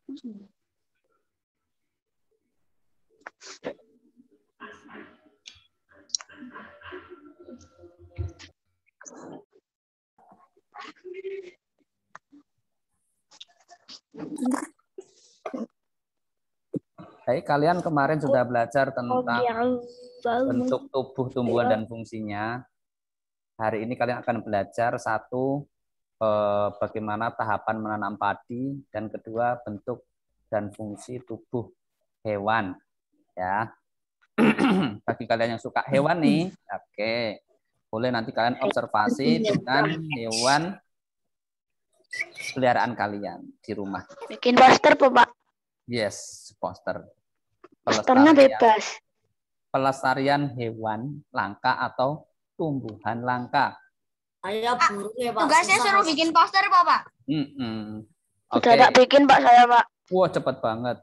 Baik, kalian kemarin sudah belajar tentang bentuk tubuh, tumbuhan, dan fungsinya. Hari ini kalian akan belajar satu, bagaimana tahapan menanam padi, dan kedua, bentuk dan fungsi tubuh hewan. Ya, bagi kalian yang suka hewan nih, oke, boleh nanti kalian observasi dengan hewan peliharaan kalian di rumah. Bikin poster, Pak. Yes, poster. Posternya bebas. Pelestarian hewan langka atau tumbuhan langka. Saya burung ya, Pak. Tugasnya suruh bikin poster, Pak. Oke. Udah tak bikin, Pak, saya, Pak. Wah, cepet banget.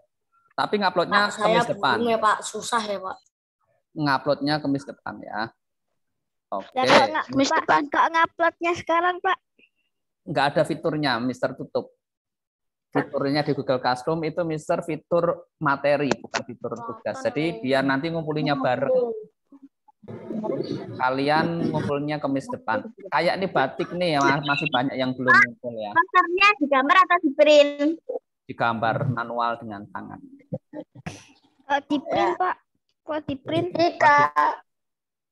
Tapi nguploadnya Kamis depan. Ya, Pak. Susah ya, Pak. Nguploadnya Kamis depan ya. Oke. Kamis depan, Kak, nguploadnya sekarang, Pak. Nggak ada fiturnya, Mister tutup. Fiturnya di Google Classroom itu Mister fitur materi, bukan fitur tugas. Jadi biar nanti ngumpulinya bareng. Kalian ngumpulnya Kamis depan. Kayak ini batik nih, masih banyak yang belum ngumpul ya. Posternya digambar atau di print? Digambar manual dengan tangan. Di print, Pak. Kok di print?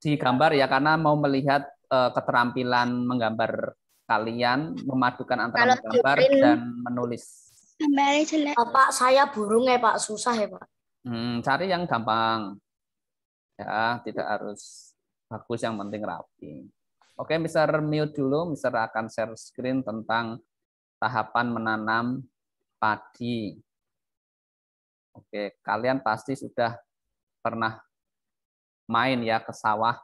Digambar ya, karena mau melihat keterampilan menggambar kalian, memadukan antara menggambar dan menulis. Pak, saya burung ya, Pak. Susah ya, Pak. Cari yang gampang. Ya, tidak harus bagus, yang penting rapi. Oke, Mister mute dulu. Mister akan share screen tentang tahapan menanam padi. Oke, kalian pasti sudah pernah main ya ke sawah.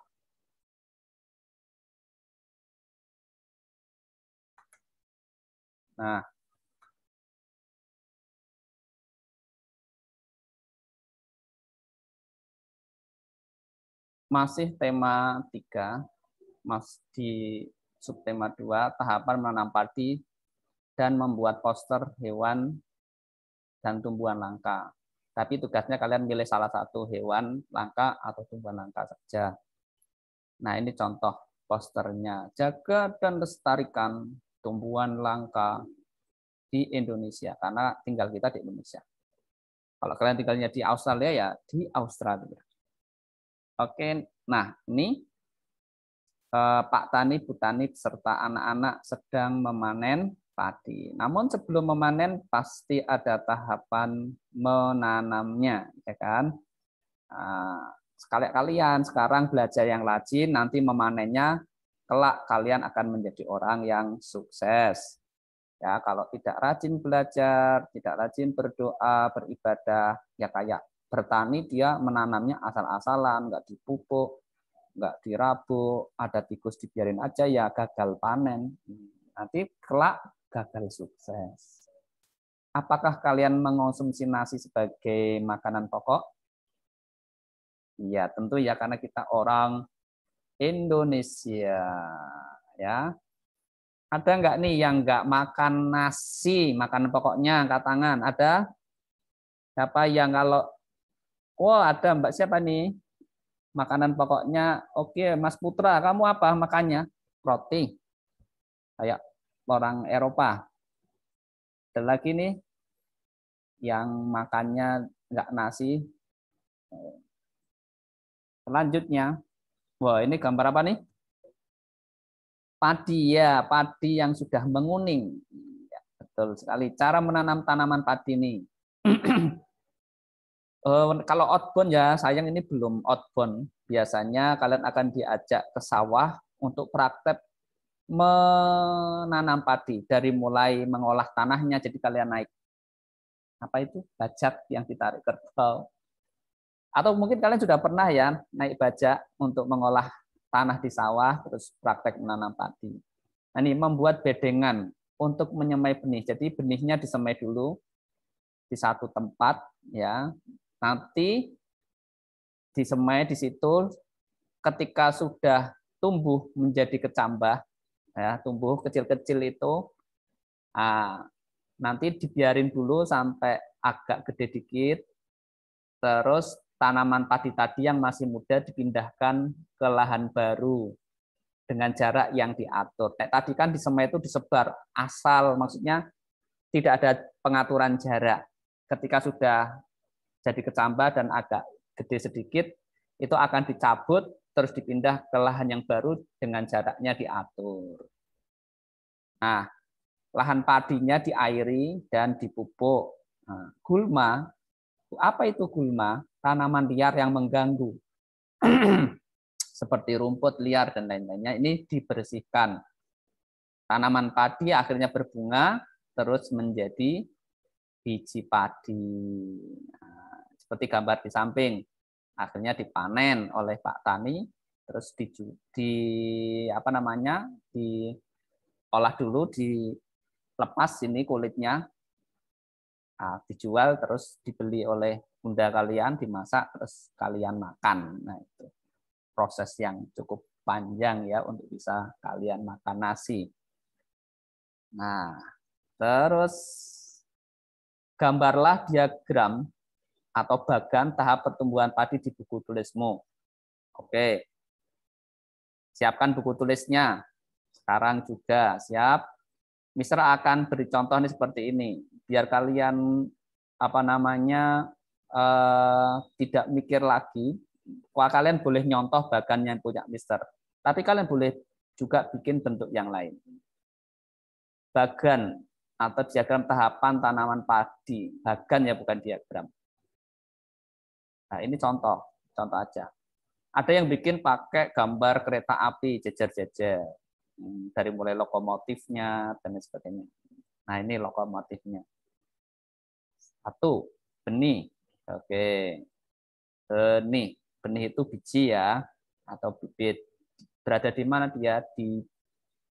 Nah, masih tema 3, di subtema 2, tahapan menanam padi dan membuat poster hewan dan tumbuhan langka. Tapi tugasnya kalian pilih salah satu hewan langka atau tumbuhan langka saja. Nah, ini contoh posternya. Jaga dan lestarikan tumbuhan langka di Indonesia, karena tinggal kita di Indonesia. Kalau kalian tinggalnya di Australia, ya di Australia. Oke, nah ini Pak Tani, Bu Tani, serta anak-anak sedang memanen padi. Namun sebelum memanen pasti ada tahapan menanamnya, ya kan? Sekali kalian sekarang belajar yang rajin, nanti memanennya, kelak kalian akan menjadi orang yang sukses. Ya, kalau tidak rajin belajar, tidak rajin berdoa, beribadah, ya kayak bertani dia menanamnya asal-asalan, nggak dipupuk, nggak dirabuk, ada tikus dibiarin aja, ya gagal panen. Nanti kelak gagal sukses. Apakah kalian mengonsumsi nasi sebagai makanan pokok? Iya, tentu ya, karena kita orang Indonesia. Ya. Ada nggak nih yang nggak makan nasi, makanan pokoknya, angkat tangan. Ada? Siapa yang kalau ada, Mbak siapa nih? Makanan pokoknya, oke, Mas Putra, kamu apa makannya? Roti. Kayak orang Eropa. Ada lagi nih, yang makannya nggak nasi. Selanjutnya, wah ini gambar apa nih? Padi ya, padi yang sudah menguning. Ya, betul sekali. Cara menanam tanaman padi nih. Kalau outbound ya, sayang ini belum outbound. Biasanya kalian akan diajak ke sawah untuk praktek menanam padi. Dari mulai mengolah tanahnya, jadi kalian naik. Apa itu? Bajak yang ditarik kerbau. Atau mungkin kalian sudah pernah ya, naik bajak untuk mengolah tanah di sawah, terus praktek menanam padi. Nah, ini membuat bedengan untuk menyemai benih. Jadi benihnya disemai dulu di satu tempat, ya. Nanti disemai di situ, ketika sudah tumbuh menjadi kecambah, ya, tumbuh kecil-kecil itu, Nanti dibiarin dulu sampai agak gede dikit. Terus tanaman padi tadi yang masih muda dipindahkan ke lahan baru dengan jarak yang diatur. Tadi kan di semai itu disebar asal, maksudnya tidak ada pengaturan jarak. Ketika sudah jadi kecambah dan agak gede sedikit, itu akan dicabut terus dipindah ke lahan yang baru dengan jaraknya diatur. Nah, lahan padinya diairi dan dipupuk. Nah, gulma, apa itu gulma? Tanaman liar yang mengganggu. Seperti rumput liar dan lain-lainnya, ini dibersihkan. Tanaman padi akhirnya berbunga, terus menjadi biji padi. Nah, seperti gambar di samping, akhirnya dipanen oleh Pak Tani, terus diolah dulu, dilepas ini kulitnya, nah, dijual, terus dibeli oleh bunda kalian, dimasak, terus kalian makan. Nah, itu proses yang cukup panjang ya untuk bisa kalian makan nasi. Nah, terus gambarlah diagram atau bagan tahap pertumbuhan padi di buku tulismu. Oke. Siapkan buku tulisnya. Sekarang juga siap. Mister akan beri contoh nih seperti ini. Biar kalian tidak mikir lagi. Wah, kalian boleh nyontoh bagan yang punya Mister. Tapi kalian boleh juga bikin bentuk yang lain. Bagan atau diagram tahapan tanaman padi. Bagan ya, bukan diagram. Nah, ini contoh aja. Ada yang bikin pakai gambar kereta api jejer-jejer. Dari mulai lokomotifnya dan sebagainya. Nah, ini lokomotifnya. 1, benih. Oke. Benih. Benih itu biji ya, atau bibit. Berada di mana dia? Di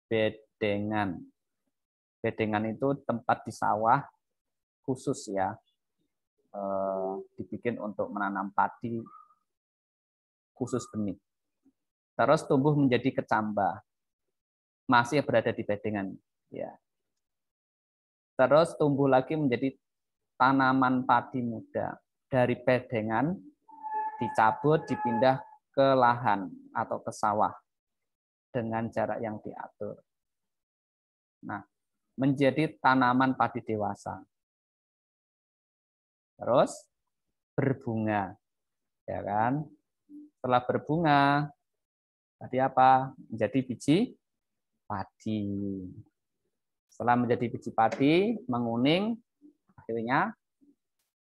bedengan. Bedengan itu tempat di sawah khusus ya. Dibikin untuk menanam padi khusus benih. Terus tumbuh menjadi kecambah. Masih berada di bedengan ya. Terus tumbuh lagi menjadi tanaman padi muda. Dari bedengan dicabut, dipindah ke lahan atau ke sawah dengan jarak yang diatur. Nah, menjadi tanaman padi dewasa. Terus berbunga, ya kan? Setelah berbunga, tadi apa? Menjadi biji padi. Setelah menjadi biji padi, menguning, akhirnya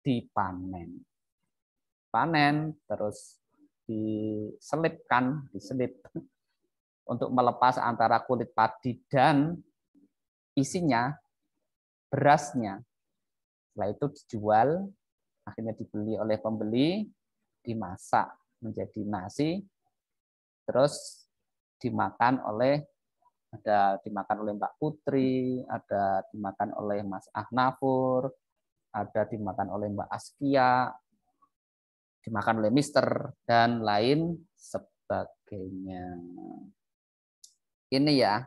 dipanen. Panen, terus diselip untuk melepas antara kulit padi dan isinya, berasnya. Setelah itu dijual, akhirnya dibeli oleh pembeli, dimasak menjadi nasi, terus dimakan oleh Mbak Putri, ada dimakan oleh Mas Ahnafur, ada dimakan oleh Mbak Askia, dimakan oleh Mister, dan lain sebagainya. Ini ya,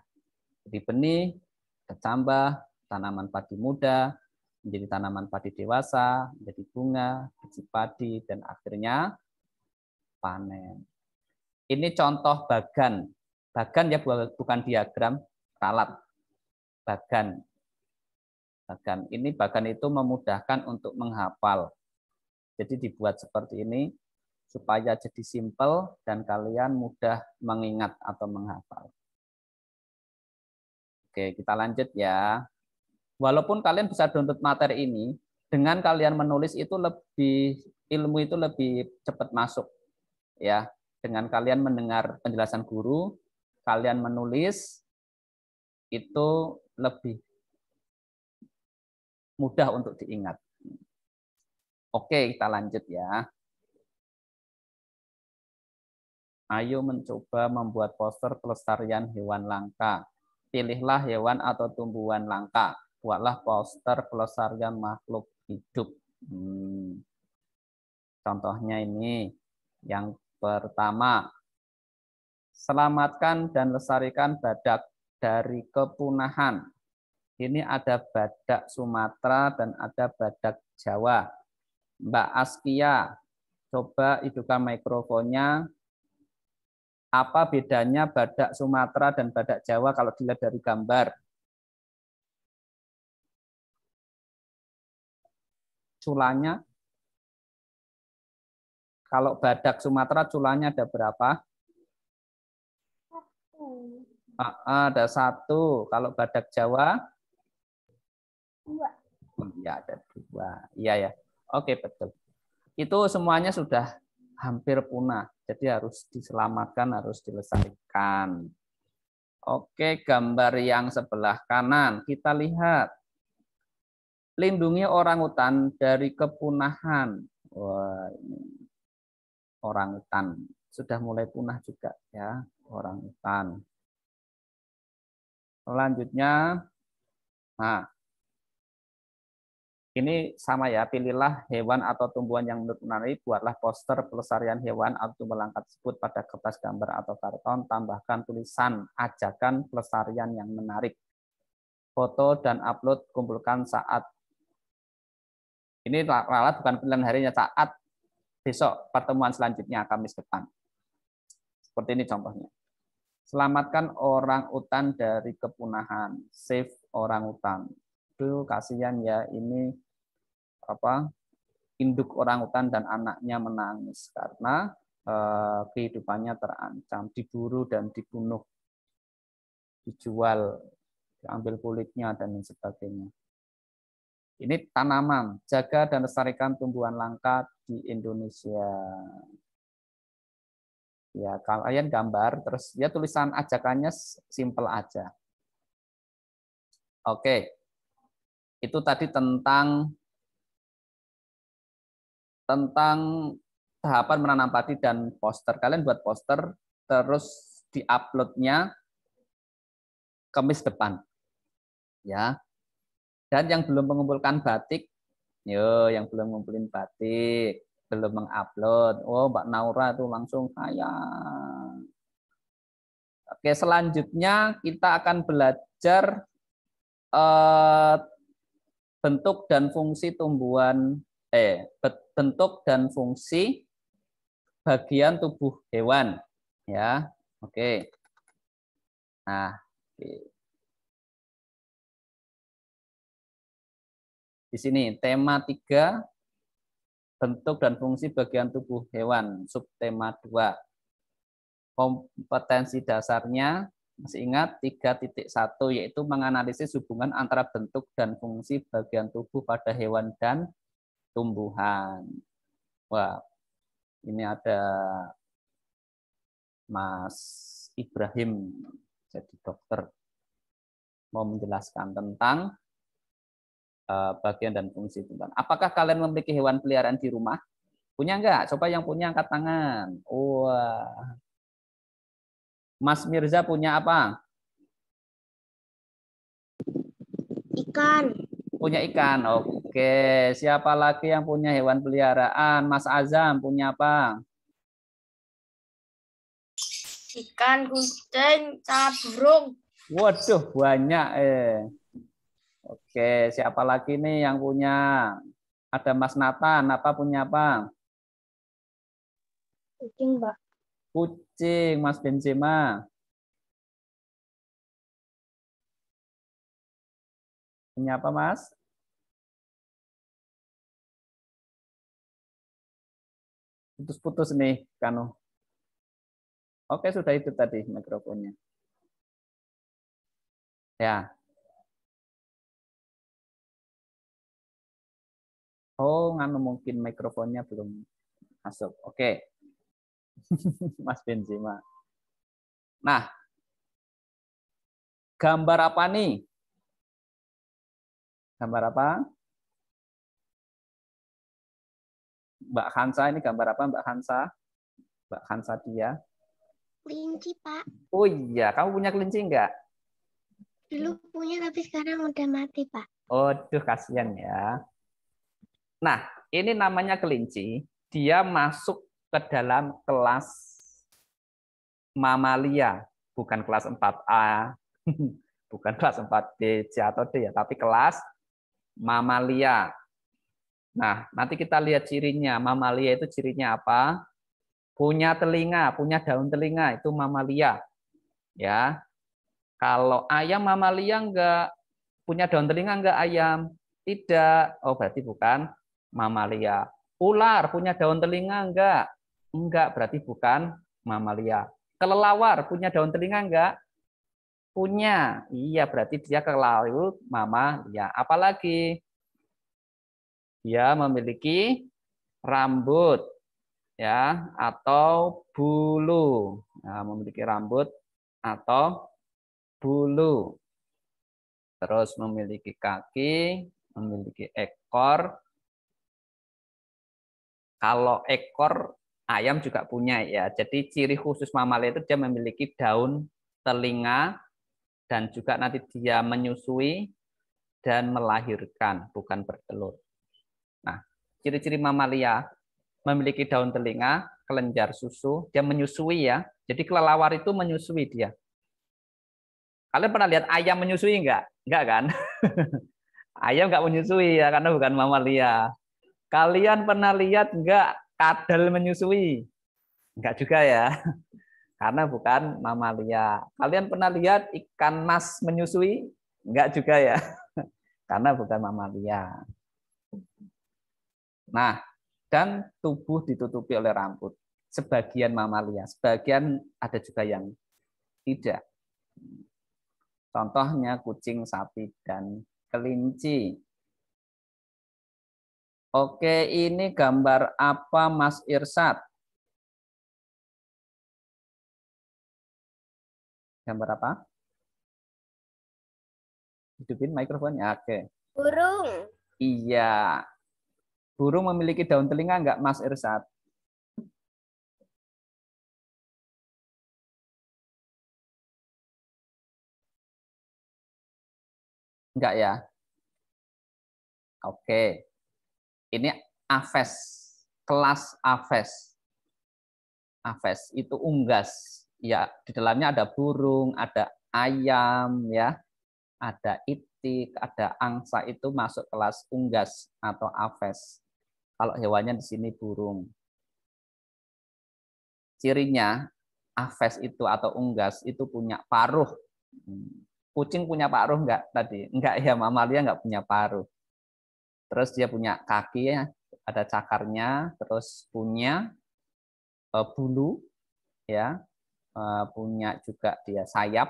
jadi benih, kecambah, tanaman padi muda, menjadi tanaman padi dewasa, menjadi bunga, biji padi, dan akhirnya panen. Ini contoh bagan. Bagan ya, bukan diagram, ralat. Bagan. Ini bagan itu memudahkan untuk menghafal. Jadi dibuat seperti ini supaya jadi simpel dan kalian mudah mengingat atau menghafal. Oke, kita lanjut ya. Walaupun kalian bisa download materi ini, dengan kalian menulis itu ilmu itu lebih cepat masuk. Ya, dengan kalian mendengar penjelasan guru, kalian menulis itu lebih mudah untuk diingat. Oke, kita lanjut ya. Ayo mencoba membuat poster pelestarian hewan langka. Pilihlah hewan atau tumbuhan langka. Buatlah poster pelestarian makhluk hidup. Contohnya ini. Yang pertama, selamatkan dan lestarikan badak dari kepunahan. Ini ada badak Sumatera dan ada badak Jawa. Mbak Askia, coba hidupkan mikrofonnya. Apa bedanya badak Sumatera dan badak Jawa kalau dilihat dari gambar? Culanya. Kalau badak Sumatera culanya ada berapa? Ada 1. Kalau badak Jawa? 2. Ya, ada 2. Iya ya. Oke, betul. Itu semuanya sudah hampir punah. Jadi harus diselamatkan, harus dilestarikan. Oke, gambar yang sebelah kanan. Kita lihat. Lindungi orangutan dari kepunahan. Wah, ini orangutan. Sudah mulai punah juga ya, orangutan. Selanjutnya, nah, ini sama ya, pilihlah hewan atau tumbuhan yang menurut menarik, buatlah poster pelestarian hewan atau tumbuhan langka tersebut pada kertas gambar atau karton, tambahkan tulisan ajakan pelestarian yang menarik. Foto dan upload kumpulkan saat, ini ralat bukan pilihan harinya, saat besok pertemuan selanjutnya, Kamis depan. Seperti ini contohnya. Selamatkan orang utan dari kepunahan, save orang utan. Itu kasihan ya, ini induk orangutan dan anaknya menangis karena kehidupannya terancam, diburu dan dibunuh, dijual, diambil kulitnya dan lain sebagainya. Ini tanaman, jaga dan lestarikan tumbuhan langka di Indonesia. Ya, kalian gambar, terus ya tulisan ajakannya simple aja. Oke, itu tadi tentang tahapan menanam padi dan poster. Kalian buat poster, terus diuploadnya Kamis depan, ya. Dan yang belum mengumpulkan batik, yang belum ngumpulin batik, belum mengupload. Oh, Mbak Naura itu langsung sayang. Oke, selanjutnya kita akan belajar bentuk dan fungsi tumbuhan, bentuk dan fungsi bagian tubuh hewan, ya. Oke. Nah, di sini tema 3, bentuk dan fungsi bagian tubuh hewan, subtema 2. Kompetensi dasarnya, masih ingat 3.1, yaitu menganalisis hubungan antara bentuk dan fungsi bagian tubuh pada hewan dan tumbuhan. Wah, ini ada Mas Ibrahim, jadi dokter, mau menjelaskan tentang bagian dan fungsi tumbuhan. Apakah kalian memiliki hewan peliharaan di rumah? Punya enggak? Coba yang punya angkat tangan. Wah. Mas Mirza punya apa? Ikan. Punya ikan. Oke. Siapa lagi yang punya hewan peliharaan? Mas Azam punya apa? Ikan, kucing, sama burung. Waduh, banyak. Oke. Siapa lagi nih yang punya? Ada Mas Nathan. Apa punya apa? Kucing, Mbak. Kucing. Mas Benzema. Punya apa, Mas? Putus-putus nih, Kanu. Oke, sudah itu tadi mikrofonnya. Ya. Oh, nganu mungkin mikrofonnya belum masuk. Oke. Mas Benzema. Nah, gambar apa nih? Gambar apa? Mbak Hansa ini gambar apa, Mbak Hansa? Mbak Hansa dia. Kelinci, Pak. Oh iya, kamu punya kelinci enggak? Dulu punya tapi sekarang udah mati, Pak. Aduh, kasihan ya. Nah, ini namanya kelinci. Dia masuk ke dalam kelas mamalia, bukan kelas 4A. Bukan kelas 4 B, C atau D ya, tapi kelas mamalia. Nah, nanti kita lihat cirinya. Mamalia itu cirinya apa? Punya telinga, punya daun telinga, itu mamalia. Ya. Kalau ayam mamalia enggak, punya daun telinga enggak ayam? Tidak. Oh, berarti bukan mamalia. Ular punya daun telinga enggak? Enggak, berarti bukan mamalia. Kelelawar punya daun telinga enggak? Punya. Iya, berarti dia kelelawar mamalia. Apalagi? Dia memiliki rambut ya atau bulu. Nah, memiliki rambut atau bulu. Terus memiliki kaki, memiliki ekor. Kalau ekor ayam juga punya ya. Jadi ciri khusus mamalia itu dia memiliki daun telinga dan juga nanti dia menyusui dan melahirkan, bukan bertelur. Nah, ciri-ciri mamalia memiliki daun telinga, kelenjar susu, dia menyusui ya. Jadi kelelawar itu menyusui dia. Kalian pernah lihat ayam menyusui enggak? Enggak kan? Ayam enggak menyusui ya karena bukan mamalia. Kalian pernah lihat enggak kadal menyusui? Enggak juga ya. Karena bukan mamalia. Kalian pernah lihat ikan mas menyusui? Enggak juga ya. Karena bukan mamalia. Nah, dan tubuh ditutupi oleh rambut. Sebagian mamalia, sebagian ada juga yang tidak. Contohnya kucing, sapi, dan kelinci. Oke, ini gambar apa Mas Irsad? Gambar apa? Hidupin mikrofonnya. Oke. Burung. Iya. Burung memiliki daun telinga enggak Mas Irsad? Enggak ya? Oke. Ini Aves, kelas Aves. Aves itu unggas. Ya, di dalamnya ada burung, ada ayam ya, ada itik, ada angsa, itu masuk kelas unggas atau Aves. Kalau hewannya di sini burung. Cirinya Aves itu atau unggas itu punya paruh. Kucing punya paruh enggak tadi? Enggak ya, mamalia enggak punya paruh. Terus dia punya kaki ya, ada cakarnya, terus punya bulu ya, punya juga dia sayap.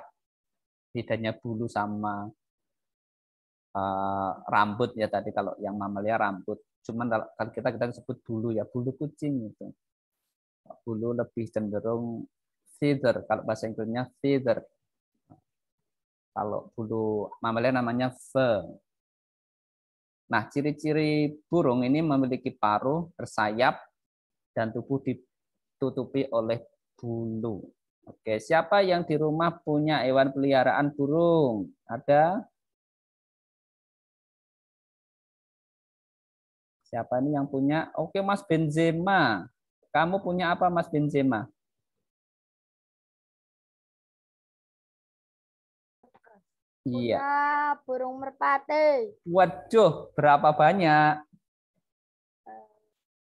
Bedanya bulu sama rambut ya tadi, kalau yang mamalia rambut. Cuman kalau kita sebut bulu ya, bulu kucing itu. Bulu lebih cenderung feather, kalau bahasa Inggrisnya feather. Kalau bulu mamalia namanya fur. Nah, ciri-ciri burung ini memiliki paruh, bersayap, dan tubuh ditutupi oleh bulu. Oke, siapa yang di rumah punya hewan peliharaan burung? Ada? Siapa nih yang punya? Oke, Mas Benzema. Kamu punya apa, Mas Benzema? Iya. Burung merpati. Waduh, berapa banyak?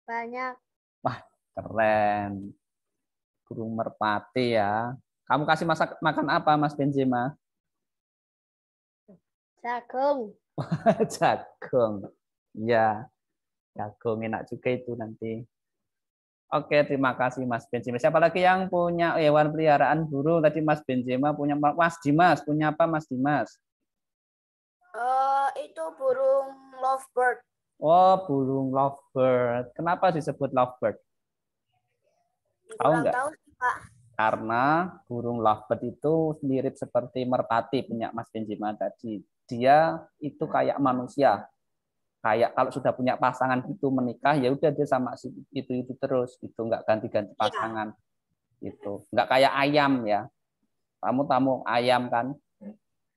Banyak. Wah, keren. Burung merpati ya. Kamu kasih makan apa, Mas Benzema? Jagung. Jagung. Ya, jagung enak juga itu nanti. Oke, terima kasih Mas Benzema. Siapa lagi yang punya hewan peliharaan burung? Tadi Mas Benzema punya. Mas Dimas punya apa, Mas Dimas? Itu burung lovebird. Oh, burung lovebird. Kenapa disebut lovebird? Tahu Kurang nggak? tahu sih, Pak. Karena burung lovebird itu mirip seperti merpati punya Mas Benzema tadi. Dia itu kayak manusia. Kayak kalau sudah punya pasangan gitu menikah, ya udah dia sama itu terus gitu, nggak ganti-ganti pasangan. Itu nggak kayak ayam ya. Kamu tamu ayam kan?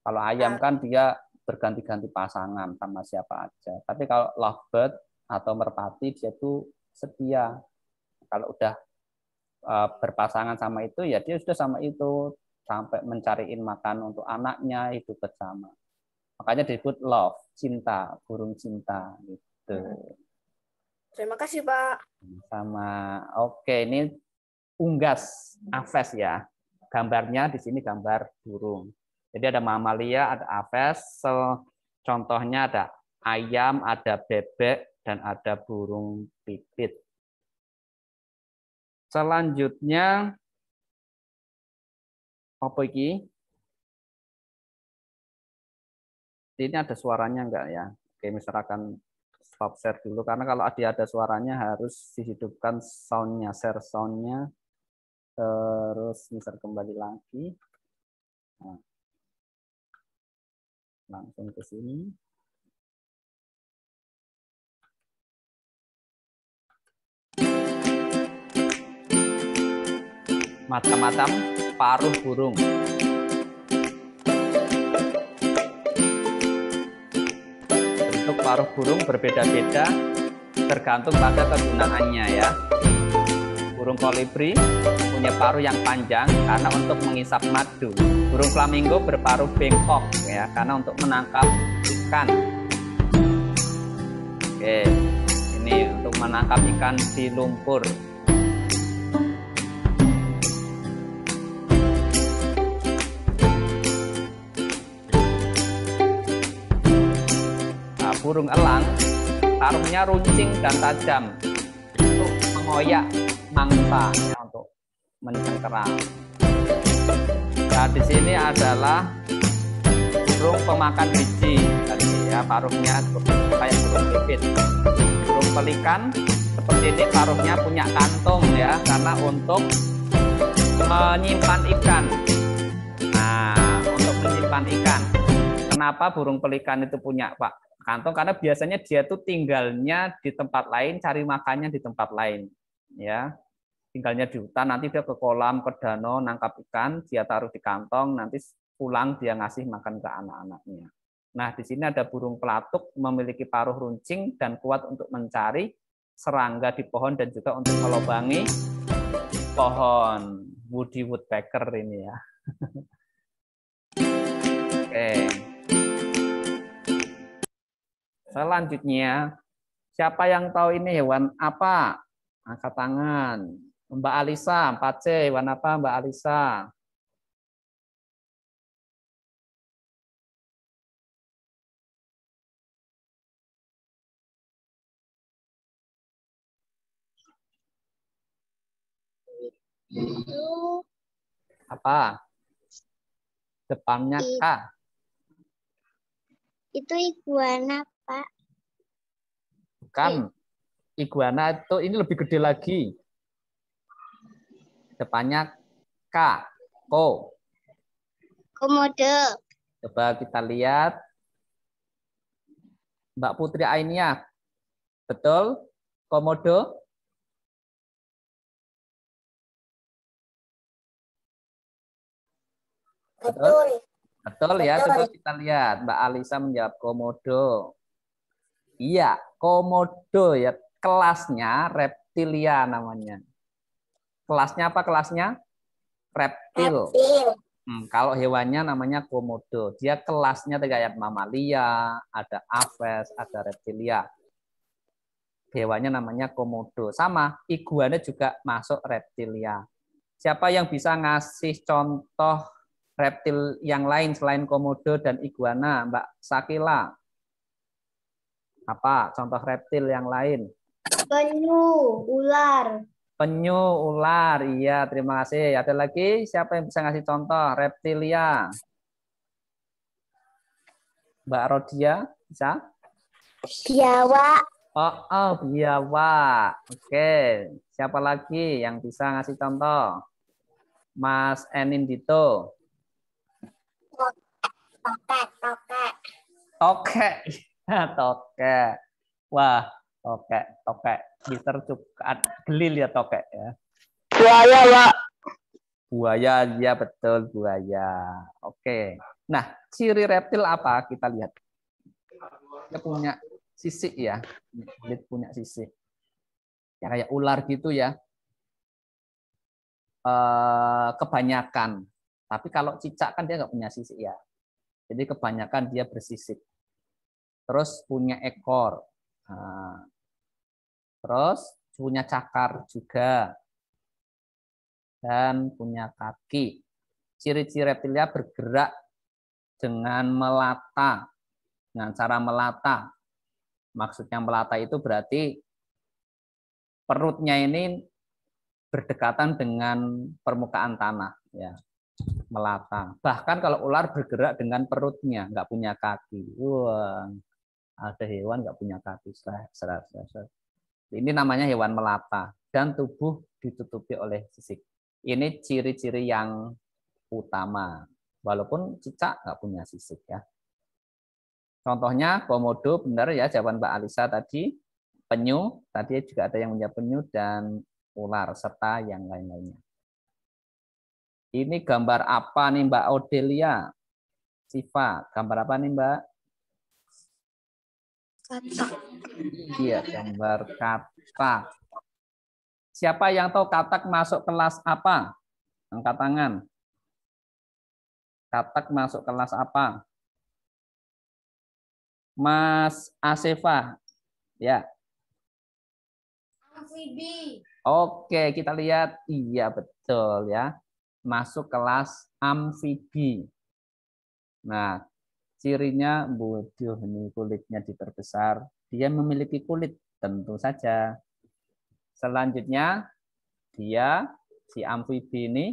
Kalau ayam kan dia berganti-ganti pasangan sama siapa aja. Tapi kalau lovebird atau merpati dia tuh setia. Kalau udah berpasangan sama itu ya dia sudah sama itu, sampai mencariin makan untuk anaknya, hidup bersama. Makanya disebut love, cinta, burung cinta gitu. Terima kasih, Pak. Sama. Oke, ini unggas aves ya. Gambarnya di sini gambar burung. Jadi ada mamalia, ada aves. Contohnya ada ayam, ada bebek, dan ada burung pipit. Selanjutnya apa iki? Ini ada suaranya enggak ya? Oke, misalkan stop share dulu karena kalau ada suaranya harus dihidupkan soundnya, share soundnya. Terus misal kembali lagi. Nah, langsung ke sini. Macam-macam paruh burung. Bentuk paruh burung berbeda-beda tergantung pada kegunaannya ya. Burung kolibri punya paruh yang panjang karena untuk mengisap madu. Burung flamingo berparuh bengkok ya karena untuk menangkap ikan. Oke, ini untuk menangkap ikan di lumpur. Burung elang, paruhnya runcing dan tajam untuk mengoyak mangsa, ya, untuk mencengkeram. Nah, di sini adalah burung pemakan biji, tadi ya paruhnya kayak burung pipit. Burung pelikan seperti ini paruhnya punya kantung ya, karena untuk menyimpan ikan. Nah, untuk menyimpan ikan. Kenapa burung pelikan itu punya kantong? Karena biasanya dia tuh tinggalnya di tempat lain, cari makannya di tempat lain, ya. Tinggalnya di hutan, nanti dia ke kolam, ke danau, nangkap ikan, dia taruh di kantong, nanti pulang dia ngasih makan ke anak-anaknya. Nah, di sini ada burung pelatuk memiliki paruh runcing dan kuat untuk mencari serangga di pohon dan juga untuk melobangi pohon. Woody woodpecker ini ya. Oke. Selanjutnya, siapa yang tahu ini hewan apa? Angkat tangan. Mbak Alisa, 4C, hewan apa Mbak Alisa? Itu Apa? Depannya K. itu iguana, Pak. Bukan. Iguana itu ini lebih gede lagi. Depannya K. Ko. Komodo. Coba kita lihat. Mbak Putri Ainia. Betul? Komodo? Betul? Betul ya, coba kita lihat. Mbak Alisa menjawab komodo. Iya, komodo ya. Kelasnya reptilia namanya. Kelasnya apa kelasnya? Reptil. Kalau hewannya namanya komodo. Dia kelasnya kayak mamalia, ada aves, ada reptilia. Hewannya namanya komodo. Sama, iguana juga masuk reptilia. Siapa yang bisa ngasih contoh reptil yang lain selain komodo dan iguana? Mbak Sakila. Apa contoh reptil yang lain? Penyu, ular. Penyu, ular. Iya, terima kasih. Ada lagi? Siapa yang bisa ngasih contoh reptilia? Mbak Rodia, bisa? Biawak. Oh, biawak. Oke. Siapa lagi yang bisa ngasih contoh? Mas Enindito. Tokek. Tokek. Tokek. Wah, tokek. Mister Cukat. Geli lihat tokek ya. Buaya, Pak. Buaya, ya betul buaya. Oke. Nah, ciri reptil apa? Kita lihat. Dia punya sisik ya. Dia punya sisik. Ya kayak ular gitu ya. Kebanyakan Tapi kalau cicak kan dia nggak punya sisik ya. Jadi kebanyakan dia bersisik. Terus punya ekor. Nah, terus punya cakar juga. Dan punya kaki. Ciri-ciri reptilia bergerak dengan melata. Dengan cara melata. Maksudnya melata itu berarti perutnya ini berdekatan dengan permukaan tanah. Ya, melata. Bahkan kalau ular bergerak dengan perutnya, nggak punya kaki. Wah, ada hewan nggak punya kaki. Ini namanya hewan melata. Dan tubuh ditutupi oleh sisik. Ini ciri-ciri yang utama. Walaupun cicak nggak punya sisik ya. Contohnya komodo, benar ya jawaban Mbak Alisa tadi. Penyu, tadi juga ada yang punya penyu dan ular serta yang lain-lainnya. Ini gambar apa nih Mbak Odelia? Siva, gambar apa nih Mbak? Katak. Iya, gambar katak. Siapa yang tahu katak masuk kelas apa? Angkat tangan. Katak masuk kelas apa? Mas Asefa. Ya. Amfibi. Oke, kita lihat. Iya, betul ya. Masuk kelas amfibi. Nah, cirinya bodoh ini kulitnya diperbesar. Dia memiliki kulit, tentu saja. Selanjutnya, dia si amfibi ini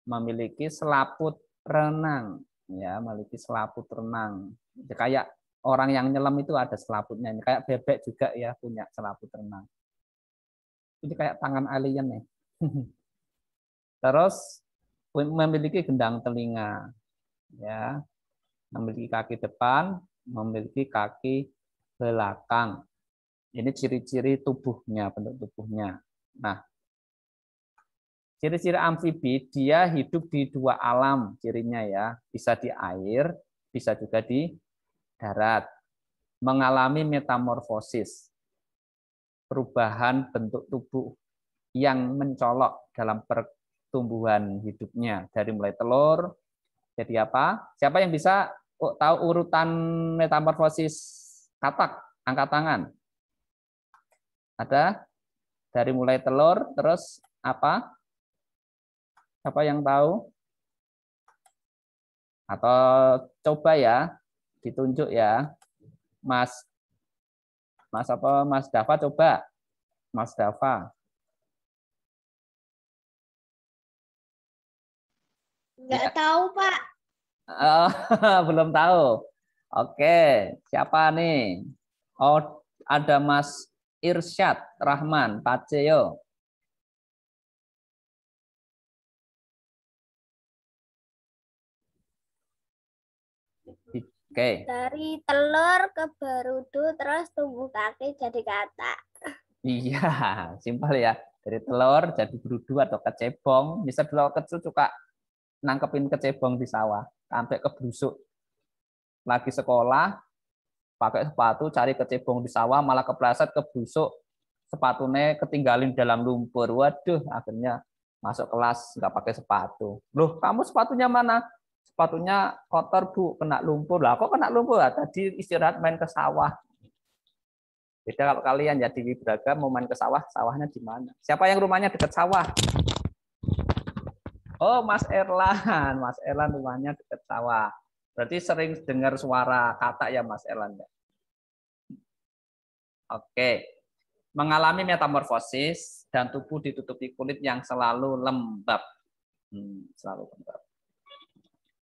memiliki selaput renang, ya, memiliki selaput renang. Kayak orang yang nyelam itu ada selaputnya, kayak bebek juga ya punya selaput renang. Ini kayak tangan alien nih. Terus memiliki gendang telinga, ya, memiliki kaki depan, memiliki kaki belakang. Ini ciri-ciri tubuhnya, bentuk tubuhnya. Nah, ciri-ciri amfibi, dia hidup di dua alam cirinya ya. Bisa di air, bisa juga di darat. Mengalami metamorfosis, perubahan bentuk tubuh yang mencolok dalam pertumbuhan hidupnya. Dari mulai telur, jadi apa? Siapa yang bisa tahu urutan metamorfosis katak? Angkat tangan. Ada? Dari mulai telur, terus apa? Siapa yang tahu? Atau coba ya, ditunjuk ya. Mas apa? Mas Dava coba. Mas Dava. Nggak tahu, Pak. Belum tahu. Oke, siapa nih? Oh, ada Mas Irsyad Rahman, Paceo. Oke. Dari telur ke berudu terus tumbuh kaki jadi katak. Iya, simpel ya. Dari telur jadi berudu atau kecebong. Bisa dulu kecil suka nangkepin kecebong di sawah sampai kebrusuk. Lagi sekolah pakai sepatu cari kecebong di sawah malah kepleset kebusuk, sepatunya ketinggalin dalam lumpur. Waduh, akhirnya masuk kelas nggak pakai sepatu. Loh, kamu sepatunya mana? Sepatunya kotor Bu, kena lumpur. Lah kok kena lumpur? Tadi istirahat main ke sawah. Beda kalau kalian ya di Braga mau main ke sawah, sawahnya di mana? Siapa yang rumahnya dekat sawah? Oh, Mas Erlan. Mas Erlan rumahnya dekat sawah. Berarti sering dengar suara katak ya Mas Erlan. Oke. Mengalami metamorfosis dan tubuh ditutupi kulit yang selalu lembab. Selalu lembab.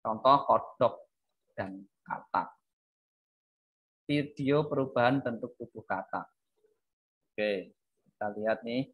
Contoh kodok dan katak. Video perubahan bentuk tubuh katak. Oke, kita lihat nih.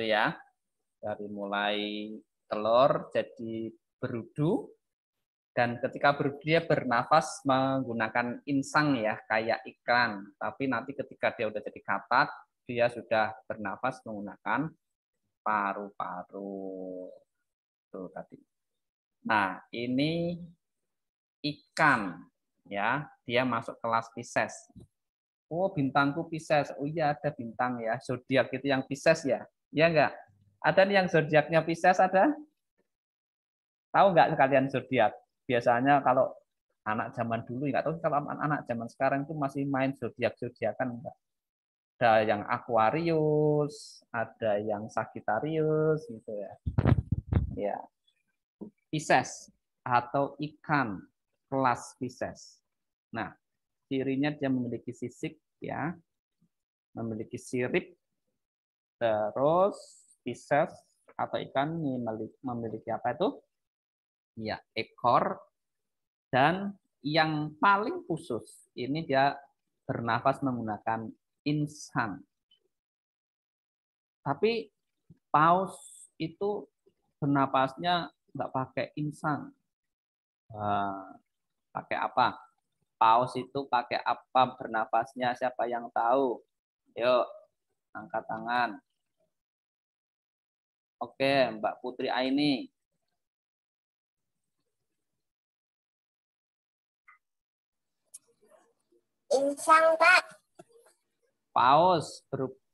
gitu ya. Dari mulai telur jadi berudu, dan ketika berudu dia bernafas menggunakan insang ya, kayak ikan. Tapi nanti ketika dia udah jadi katak, dia sudah bernafas menggunakan paru-paru. Tuh tadi. Nah, ini ikan ya, dia masuk kelas Pisces. Oh, bintangku Pisces. Oh iya, ada bintang ya. Zodiak itu yang Pisces ya. Ya enggak? Ada nih yang zodiaknya Pisces ada? Tahu enggak sekalian zodiak? Biasanya kalau anak zaman dulu, enggak tahu kalau anak zaman sekarang itu masih main zodiak-zodiakan enggak? Ada yang Aquarius, ada yang Sagittarius gitu ya. Ya. Pisces atau ikan kelas Pisces. Nah, cirinya dia memiliki sisik ya, memiliki sirip, terus Pisces atau ikan memiliki apa itu? Ya, ekor, dan yang paling khusus ini dia bernafas menggunakan insang. Tapi paus itu bernafasnya nggak pakai insang. Pakai apa? Paus itu pakai apa bernafasnya? Siapa yang tahu? Yuk, angkat tangan. Oke, Mbak Putri Aini. Insang, Pak. Paus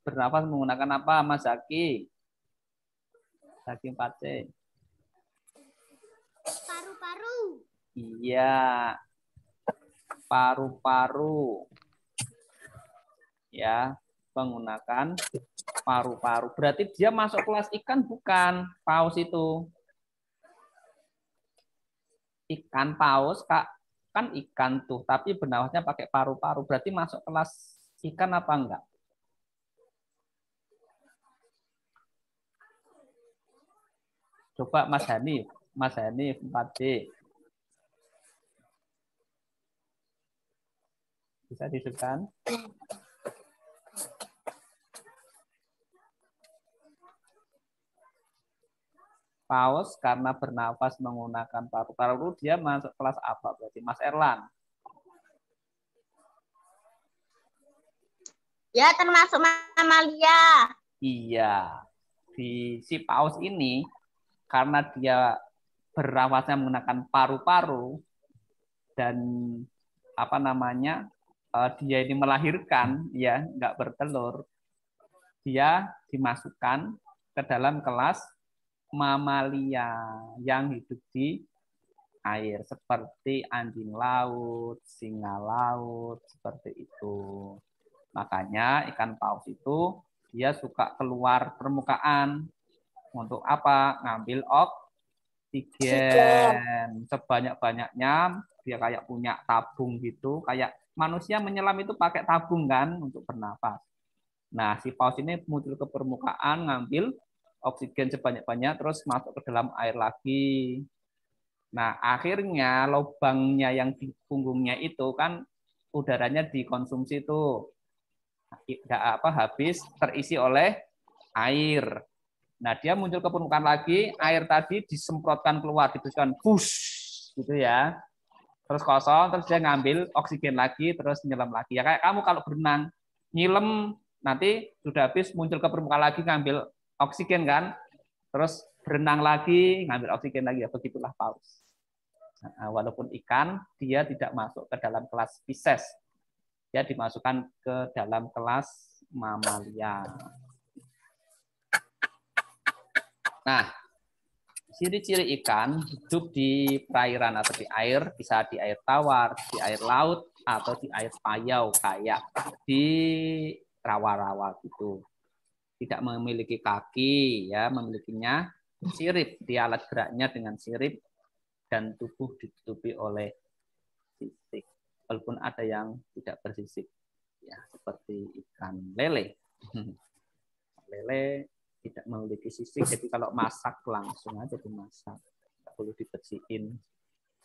bernafas menggunakan apa, Mas Zaki? Zaki 4C. Paru-paru. Iya. Paru-paru. Ya, menggunakan paru-paru. Berarti dia masuk kelas ikan bukan? Paus itu. Ikan paus, Kak, kan ikan tuh, tapi bernafasnya pakai paru-paru. Berarti masuk kelas ikan apa enggak? Coba Mas Hanif 4D. Bisa disebutkan? Paus karena bernafas menggunakan paru-paru, dia masuk kelas apa berarti? Mas Erlan? Ya, termasuk mamalia. Iya. Di si paus ini, karena dia bernafasnya menggunakan paru-paru, dan apa namanya, dia ini melahirkan, ya nggak bertelur, dia dimasukkan ke dalam kelas mamalia yang hidup di air seperti anjing laut, singa laut, seperti itu. Makanya ikan paus itu dia suka keluar permukaan untuk apa? Ngambil oksigen sebanyak-banyaknya. Dia kayak punya tabung gitu, kayak manusia menyelam itu pakai tabung kan untuk bernapas. Nah, si paus ini muncul ke permukaan, ngambil oksigen sebanyak-banyak, terus masuk ke dalam air lagi. Nah, akhirnya lubangnya yang di punggungnya itu kan udaranya dikonsumsi tuh, habis terisi oleh air. Nah, dia muncul ke permukaan lagi, air tadi disemprotkan keluar, diberikan push, gitu ya. Terus kosong, terus dia ngambil oksigen lagi, terus nyelam lagi. Ya kayak kamu kalau berenang, nyilem, nanti sudah habis muncul ke permukaan lagi, ngambil oksigen kan, terus berenang lagi, ngambil oksigen lagi, ya begitulah paus. Nah, walaupun ikan, dia tidak masuk ke dalam kelas Pisces. Dia dimasukkan ke dalam kelas mamalia. Nah, ciri-ciri ikan hidup di perairan atau di air, bisa di air tawar, di air laut, atau di air payau, kayak di rawa-rawa gitu. Tidak memiliki kaki, ya, memilikinya sirip. Di alat geraknya dengan sirip, dan tubuh ditutupi oleh sisik. Walaupun ada yang tidak bersisik, ya, seperti ikan lele. Lele tidak memiliki sisik, jadi kalau masak langsung aja dimasak, nggak perlu dibersihin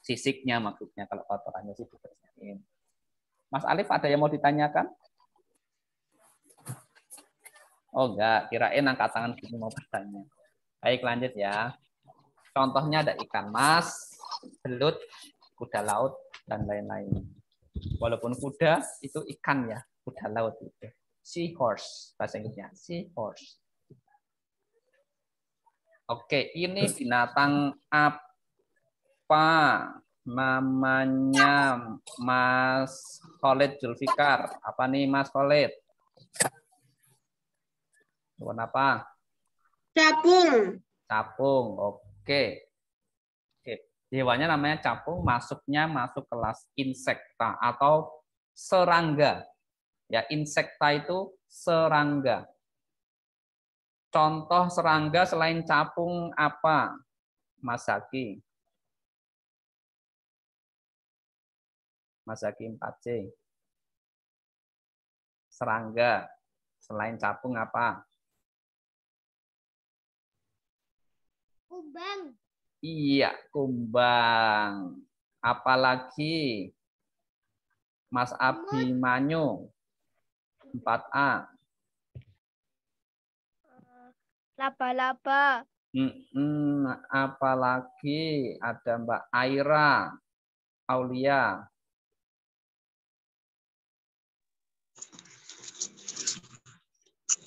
sisiknya, maksudnya kalau kotorannya sih dibersihin. Mas Alif, ada yang mau ditanyakan? Oh enggak, kirain angkat tangan gitu mau bertanya. Baik, lanjut ya. Contohnya ada ikan mas, belut, kuda laut, dan lain-lain. Walaupun kuda itu ikan ya, kuda laut itu. Seahorse, bahasa Inggrisnya. Seahorse. Oke, ini binatang apa? Namanya Mas Khalid Zulfikar. Apa nih Mas Khalid? Hewan apa? Capung. Capung. Oke. Oke. Hewannya namanya capung, masuk kelas insekta atau serangga. Ya, insekta itu serangga. Contoh serangga selain capung apa? Mas Zaki. Mas Zaki 4C. Serangga selain capung apa? Kumbang. Iya, kumbang. Apalagi Mas Abimanyu 4A. Laba-laba. Apalagi ada Mbak Aira Aulia.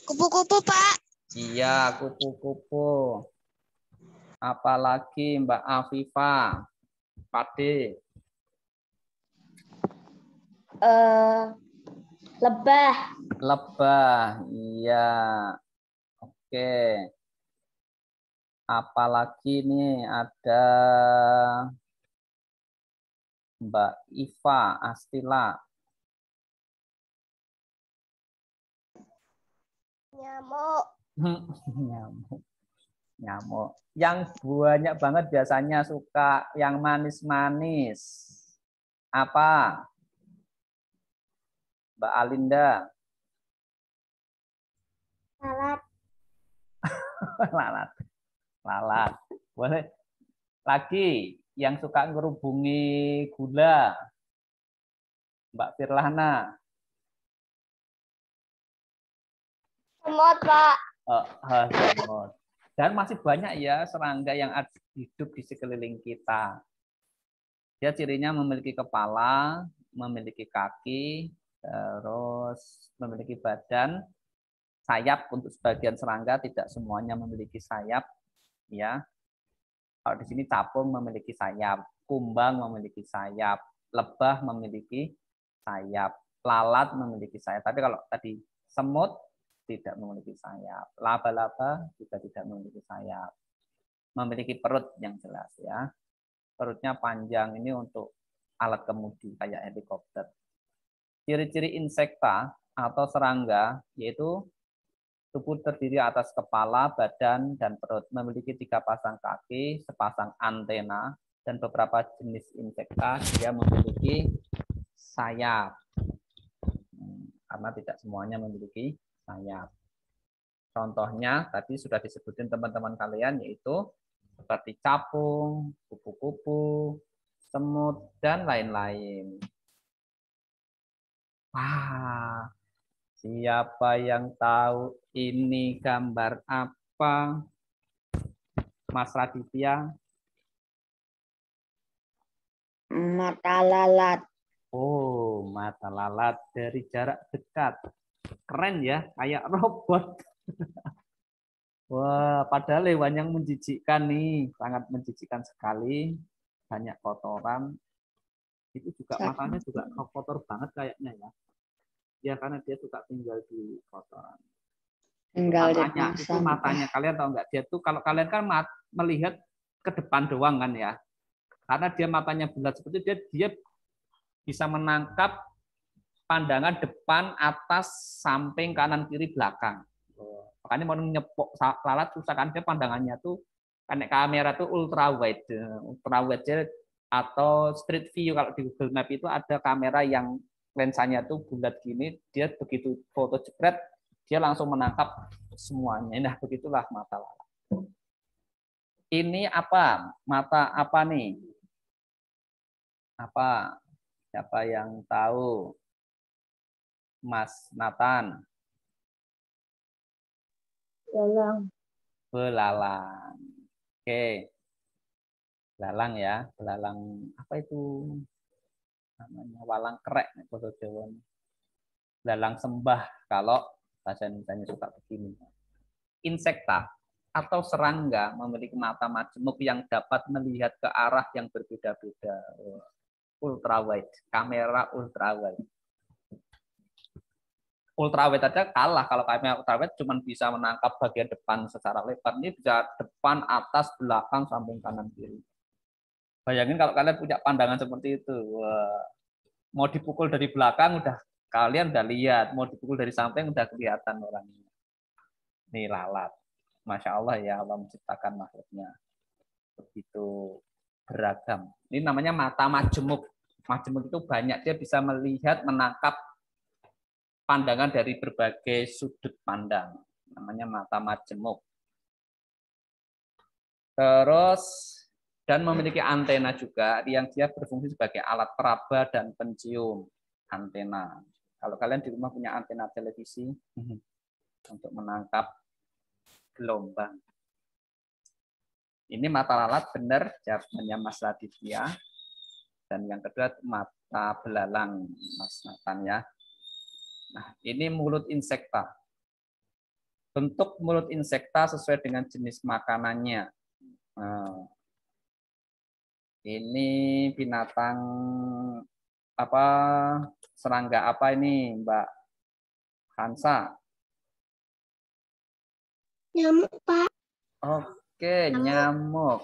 Kupu-kupu, Pak. Iya, kupu-kupu. Apalagi Mbak Afifa. Pade. Lebah. Lebah. Iya. Oke. Apalagi nih ada Mbak Iva Astila. Nyamuk. Nyamuk. Nyamuk. Yang banyak banget biasanya suka yang manis-manis. Apa? Mbak Alinda. Lalat. Lalat. Lalat. Boleh. Lagi yang suka ngerubungi gula. Mbak Firlana. Semut, Pak. Semut. Dan masih banyak ya serangga yang hidup di sekeliling kita. Dia cirinya memiliki kepala, memiliki kaki, terus memiliki badan, sayap untuk sebagian serangga, tidak semuanya memiliki sayap. Ya, kalau di sini capung memiliki sayap, kumbang memiliki sayap, lebah memiliki sayap, lalat memiliki sayap. Tapi kalau tadi semut tidak memiliki sayap, laba-laba juga tidak memiliki sayap. Memiliki perut yang jelas ya. Perutnya panjang ini untuk alat kemudi kayak helikopter. Ciri-ciri insekta atau serangga yaitu tubuh terdiri atas kepala, badan, dan perut. Memiliki 3 pasang kaki, sepasang antena, dan beberapa jenis insekta dia memiliki sayap. Karena tidak semuanya memiliki sayap. Contohnya tadi sudah disebutin teman-teman kalian yaitu seperti capung, kupu-kupu, semut, dan lain-lain. Wah, siapa yang tahu ini gambar apa? Mas Raditya? Mata lalat. Oh, mata lalat dari jarak dekat. Keren ya, kayak robot. Wah, padahal hewan yang menjijikkan nih, sangat menjijikkan sekali. Banyak kotoran. Itu juga matanya juga kotor banget kayaknya ya. Ya karena dia suka tinggal di kotoran. Itu matanya. Kalian tahu nggak? Dia tuh kalau kalian kan melihat ke depan doang kan ya. Karena dia matanya bulat seperti itu, dia bisa menangkap pandangan depan, atas, samping, kanan, kiri, belakang. Makanya mau nyepok lalat susah kan, dia pandangannya tuh karena kamera tuh ultra wide atau street view. Kalau di Google Map itu ada kamera yang lensanya tuh bulat gini, dia begitu foto jepret dia langsung menangkap semuanya. Nah, begitulah mata lalat. Ini apa? Mata apa nih? Apa? Siapa yang tahu? Mas Nathan. Dalang. Belalang. Oke. Belalang ya. Belalang apa itu? Namanya walang kerek nek basa Jawa. Belalang sembah kalau bahasa Indonesia suka begini. Insekta atau serangga memiliki mata majemuk yang dapat melihat ke arah yang berbeda-beda. Ultrawide, kamera ultrawide. Ultrawide aja kalah kalau kamera ultrawide cuma bisa menangkap bagian depan secara lebar. Ini bisa depan, atas, belakang, samping kanan kiri. Bayangin kalau kalian punya pandangan seperti itu. Wah, mau dipukul dari belakang kalian udah lihat, mau dipukul dari samping udah kelihatan orangnya. Ini lalat. Masya Allah ya Allah menciptakan makhluknya begitu beragam. Ini namanya mata majemuk. Majemuk itu banyak, dia bisa melihat, menangkap pandangan dari berbagai sudut pandang. Namanya mata majemuk. Terus dan memiliki antena juga yang dia berfungsi sebagai alat peraba dan pencium. Antena. Kalau kalian di rumah punya antena televisi untuk menangkap gelombang. Ini mata lalat benar jawabannya Mas Raditya. Dan yang kedua mata belalang Mas Nathan ya. Nah, ini mulut insekta. Bentuk mulut insekta sesuai dengan jenis makanannya. Nah, ini binatang apa? Serangga apa ini, Mbak Hansa? Nyamuk, Pak. Oke, nyamuk.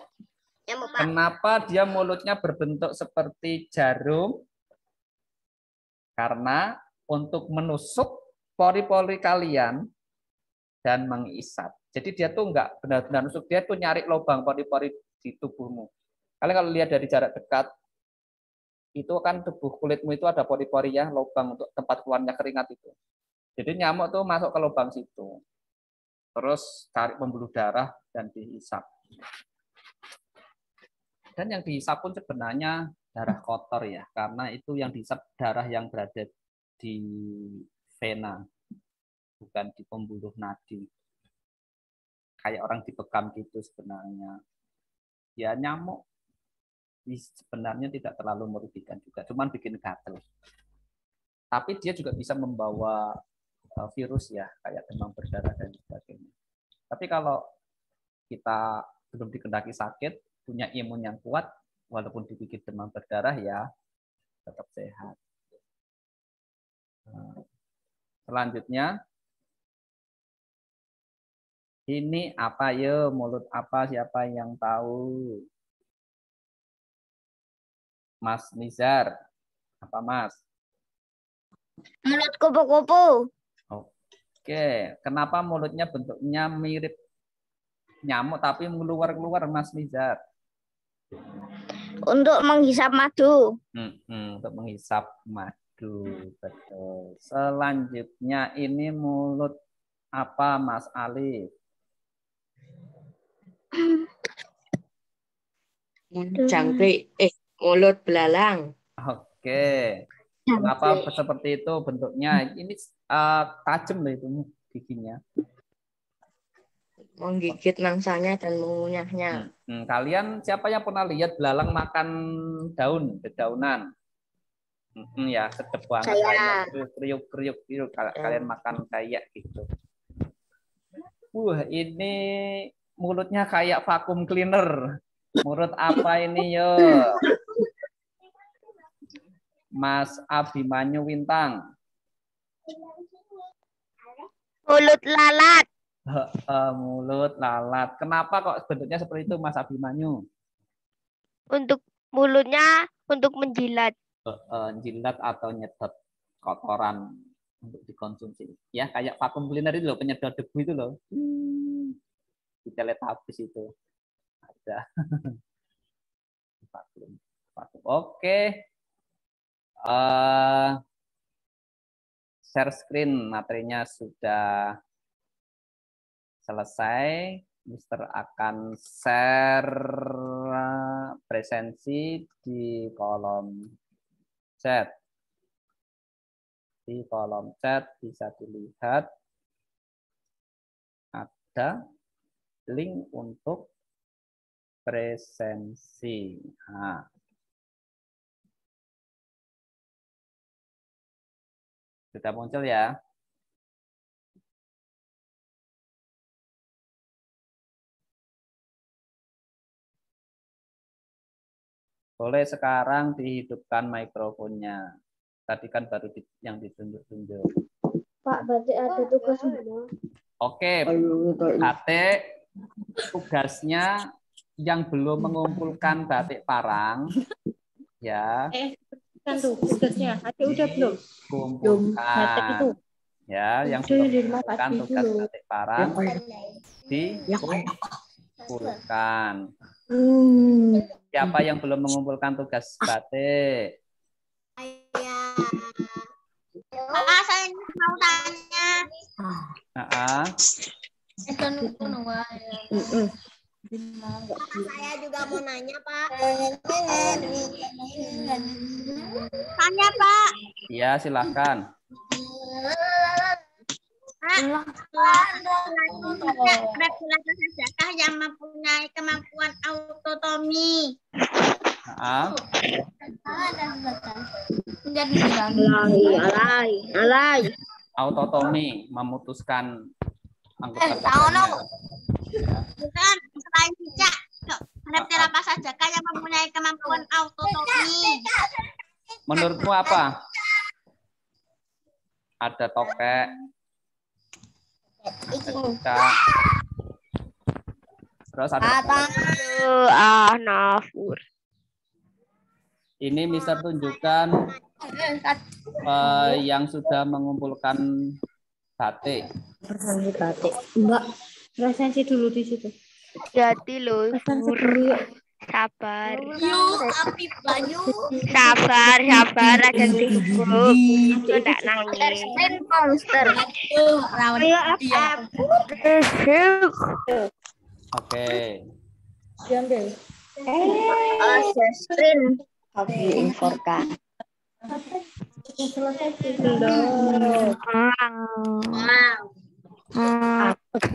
Nyamuk, Pak. Kenapa dia mulutnya berbentuk seperti jarum? Karena untuk menusuk pori-pori kalian dan mengisap. Jadi dia tuh enggak benar-benar nusuk, dia tuh nyari lubang pori-pori di tubuhmu. Kalian kalau lihat dari jarak dekat, itu kan tubuh kulitmu itu ada pori-pori ya, lubang untuk tempat keluarnya keringat itu. Jadi nyamuk tuh masuk ke lubang situ. Terus cari pembuluh darah dan dihisap. Dan yang dihisap pun sebenarnya darah kotor ya, karena itu yang dihisap darah yang berada di vena, bukan di pembuluh nadi. Kayak orang dibekam gitu sebenarnya. Ya nyamuk sebenarnya tidak terlalu merugikan juga, cuman bikin gatel. Tapi dia juga bisa membawa virus ya, kayak demam berdarah dan sebagainya. Tapi kalau kita belum dikendaki sakit, punya imun yang kuat, walaupun dikit demam berdarah ya tetap sehat. Selanjutnya, ini apa ya, mulut apa, siapa yang tahu? Mas Nizar, apa Mas? Mulut kupu-kupu. Oke, kenapa mulutnya bentuknya mirip nyamuk tapi keluar-keluar Mas Nizar? Untuk menghisap madu. Untuk menghisap madu, betul. Selanjutnya ini mulut apa Mas Ali? Jangkrik, mulut belalang. Oke. Kenapa seperti itu bentuknya? Ini tajam loh itu giginya. Menggigit mangsanya dan mengunyahnya. Kalian siapa yang pernah lihat belalang makan daun, dedaunan? Ya, sedep banget. Saya. Kriuk. Kalau kalian makan kayak gitu. Ini mulutnya kayak vakum cleaner. Mulut apa ini yo? Mas Abimanyu Wintang. Mulut lalat. Mulut lalat. Kenapa kok bentuknya seperti itu, Mas Abimanyu? Untuk mulutnya untuk menjilat. Jilat atau nyedot kotoran untuk dikonsumsi. Ya, kayak vacuum cleaner itu loh, penyedot debu itu loh. Di Teletubbies itu ada. Oke. Share screen, materinya sudah selesai. Mister akan share presensi di kolom chat. Di kolom chat bisa dilihat ada link untuk presensi. Nah. Sudah muncul ya. Boleh sekarang dihidupkan mikrofonnya. Tadi kan baru yang ditunjuk-tunjuk. Pak, berarti ada tugas semua. Oke, batik tugasnya yang belum mengumpulkan batik parang, ya. Kan tuh tugasnya, Adik udah belum? Batik itu. Kumpulkan. Ya, yang belum mengumpulkan tugas batik parang dikumpulkan. Siapa yang belum mengumpulkan tugas batik? Pak, saya mau tanya. Saya juga mau nanya, Pak. Tanya, Pak. Iya, silakan. Regulator sejakah yang mempunyai kemampuan autonomi. Autonomi memutuskan anggota badannya. Bukan, selain cicak. Reptil apa sajakah yang mempunyai kemampuan autonomi? Menurutmu apa? Ada tokek, cicak. Terus ada nafur. Ini Mister tunjukkan yang sudah mengumpulkan batik. Mbak, presensi dulu di situ. Jadi loh, sabar. Sabar aja cukup. Tidak nangis. Oke.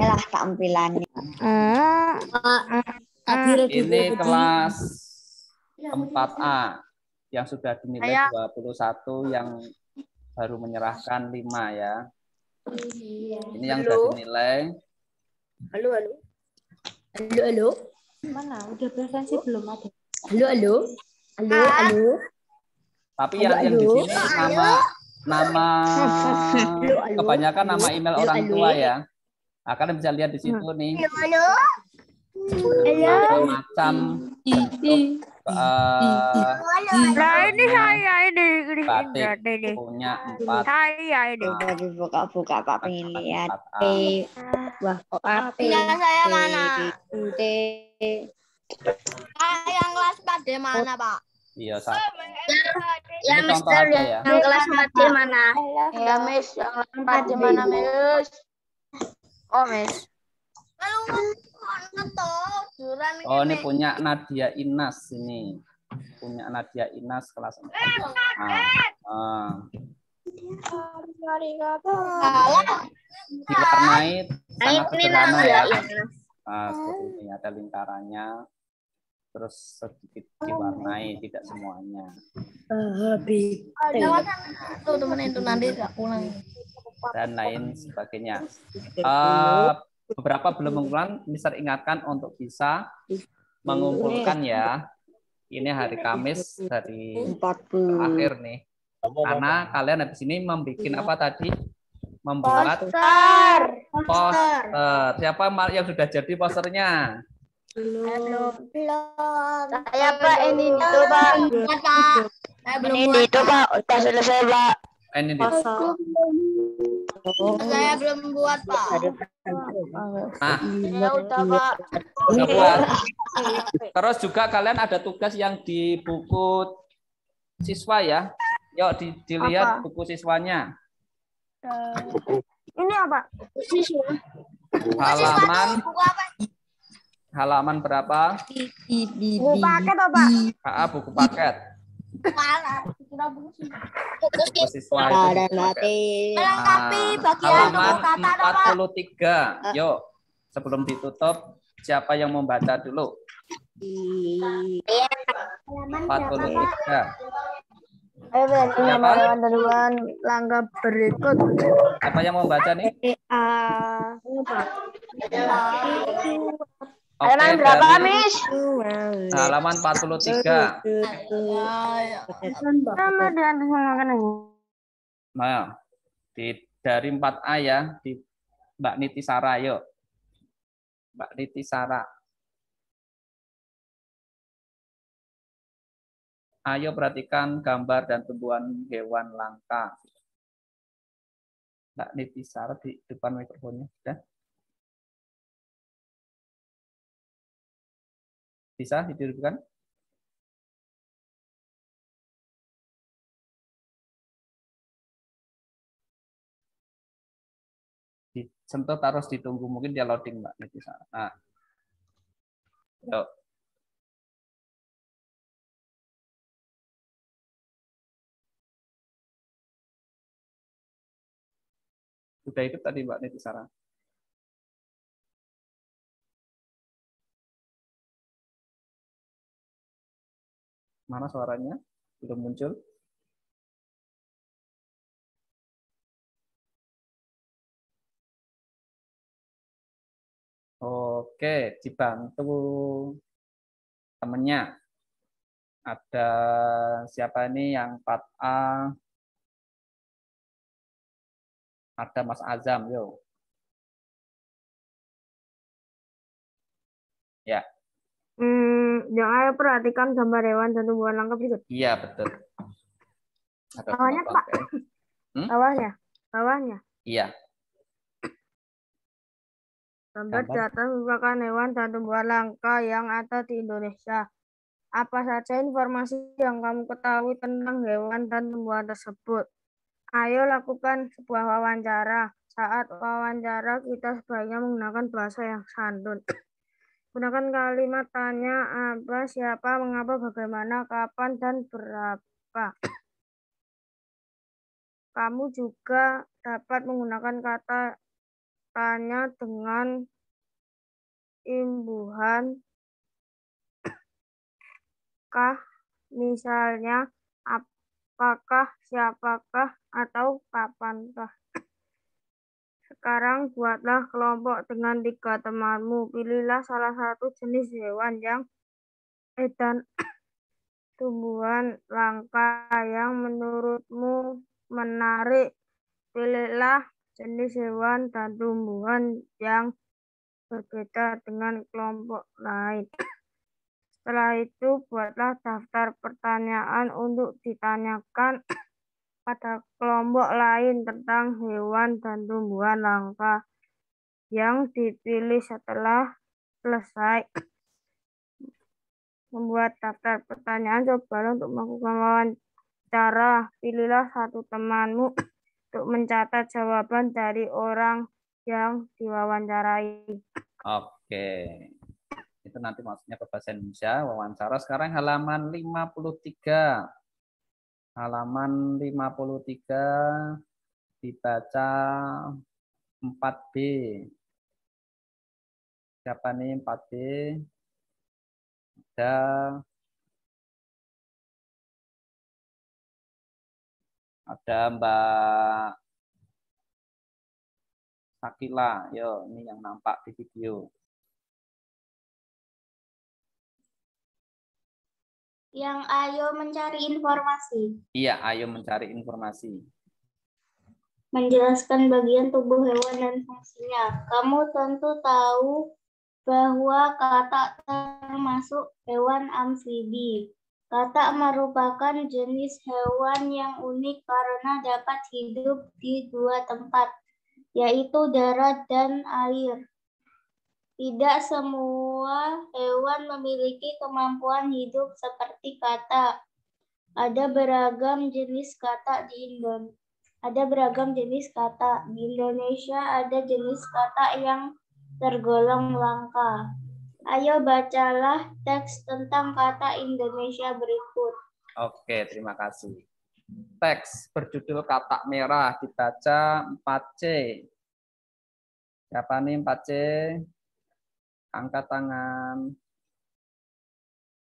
Lah tampilannya. Ini kelas 4A yang sudah dinilai 21 yang baru menyerahkan 5 ya. Ini yang sudah dinilai. Halo. Mana? Udah presensi belum ada? Halo. Tapi yang di sini nama kebanyakan nama email orang tua ya. Kalian bisa lihat di situ nih. Macam bentuk Nah ini saya ini batik punya 4. Saya ini. Udah dibuka-buka Pak pengen lihat. Wah, kok Saya mana? Yang kelas pada mana, Pak? Iya, Pak. Ya, Ini contoh Mister, aja ya. yang kelas mati mana? Ya, Miss, yang kelas pada mana, Miss? Oh, Miss. Oh, ini punya Nadia Inas ini. Punya Nadia Inas kelas 4. Diwarnai sangat sederhana ya. Seperti ini ada lingkarannya. Terus sedikit diwarnai, tidak semuanya. Dan lain sebagainya. Beberapa belum mengumpulkan, Mister ingatkan untuk bisa mengumpulkan ya. Ini hari Kamis dari akhir nih. Karena kalian habis ini membuat apa tadi? Membuat poster. Siapa yang sudah jadi posternya? Belum. Saya Pak, ini itu Pak. Ini itu Pak, udah selesai Pak. Ini Saya belum buat, Pak. Nah, Ya udah Pak. udah buat. Terus juga kalian ada tugas yang di buku siswa ya. Yuk dilihat buku siswanya. Ini apa? Halaman berapa? Buku paket apa? Buku paket. Buku siswa itu. Melengkapi bagian Halaman kata apa? 43. Yuk, sebelum ditutup, siapa yang membaca dulu? 43. Siapa? Dengan langkah berikut. Siapa yang mau baca nih? Oke, Halaman berapa, dari Miss? halaman 43. Nah, dari 4A ya, di Mbak Niti Sara, yuk. Mbak Niti Sara. Ayo perhatikan gambar dan tumbuhan hewan langka. Mbak Niti Sara di depan mikrofonnya. Sudah? Bisa dihidupkan? Disentuh terus ditunggu. Mungkin dia loading, Mbak Niti Sara. Nah. Yuk. Sudah hidup tadi Mbak Niti Sara. Mana suaranya? Belum muncul. Oke, dibantu temennya. Ada siapa ini yang 4A? Ada Mas Azam, yuk. Ya. Jangan perhatikan gambar hewan dan tumbuhan langka berikut. Iya, betul. Bawahnya, Pak. Bawahnya. Iya. Gambar di atas merupakan hewan dan tumbuhan langka yang ada di Indonesia. Apa saja informasi yang kamu ketahui tentang hewan dan tumbuhan tersebut? Ayo lakukan sebuah wawancara. Saat wawancara, kita sebaiknya menggunakan bahasa yang santun. Gunakan kalimat tanya, apa, siapa, mengapa, bagaimana, kapan, dan berapa. Kamu juga dapat menggunakan kata tanya dengan imbuhan kah, misalnya apakah, siapakah, atau kapankah. Sekarang buatlah kelompok dengan 3 temanmu. Pilihlah salah satu jenis hewan dan tumbuhan langka yang menurutmu menarik. Pilihlah jenis hewan dan tumbuhan yang berbeda dengan kelompok lain. Setelah itu, buatlah daftar pertanyaan untuk ditanyakan pada kelompok lain tentang hewan dan tumbuhan langka yang dipilih. Setelah selesai membuat daftar pertanyaan, cobalah untuk melakukan wawancara. Pilihlah satu temanmu untuk mencatat jawaban dari orang yang diwawancarai. Oke. Itu nanti maksudnya ke bahasa Indonesia, wawancara. Sekarang halaman 53. Halaman 53 dibaca 4B. Siapa nih 4B? Ada Mbak Sakila. Yo, ini yang nampak di video. Yang ayo mencari informasi. Iya, ayo mencari informasi. Menjelaskan bagian tubuh hewan dan fungsinya. Kamu tentu tahu bahwa katak termasuk hewan amfibi. Katak merupakan jenis hewan yang unik karena dapat hidup di 2 tempat, yaitu darat dan air. Tidak semua hewan memiliki kemampuan hidup seperti katak. Ada beragam jenis katak di Indonesia. Di Indonesia ada jenis katak yang tergolong langka. Ayo bacalah teks tentang katak Indonesia berikut. Oke, terima kasih. Teks berjudul Katak Merah dibaca 4C. Siapa nih 4C? Angkat tangan.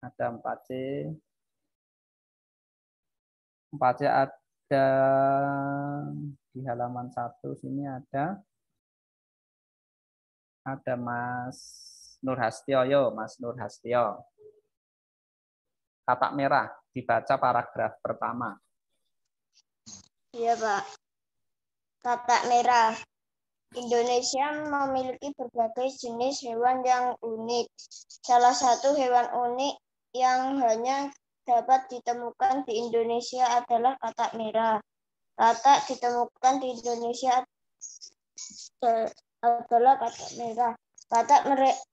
Ada 4C. 4C ada di halaman 1 sini ada Mas Nur Hastio. Yo, Mas Nur Hastio. Katak merah dibaca paragraf pertama. Iya, Pak. Katak merah. Indonesia memiliki berbagai jenis hewan yang unik. Salah satu hewan unik yang hanya dapat ditemukan di Indonesia adalah katak merah. Katak ditemukan di Indonesia adalah katak merah. Katak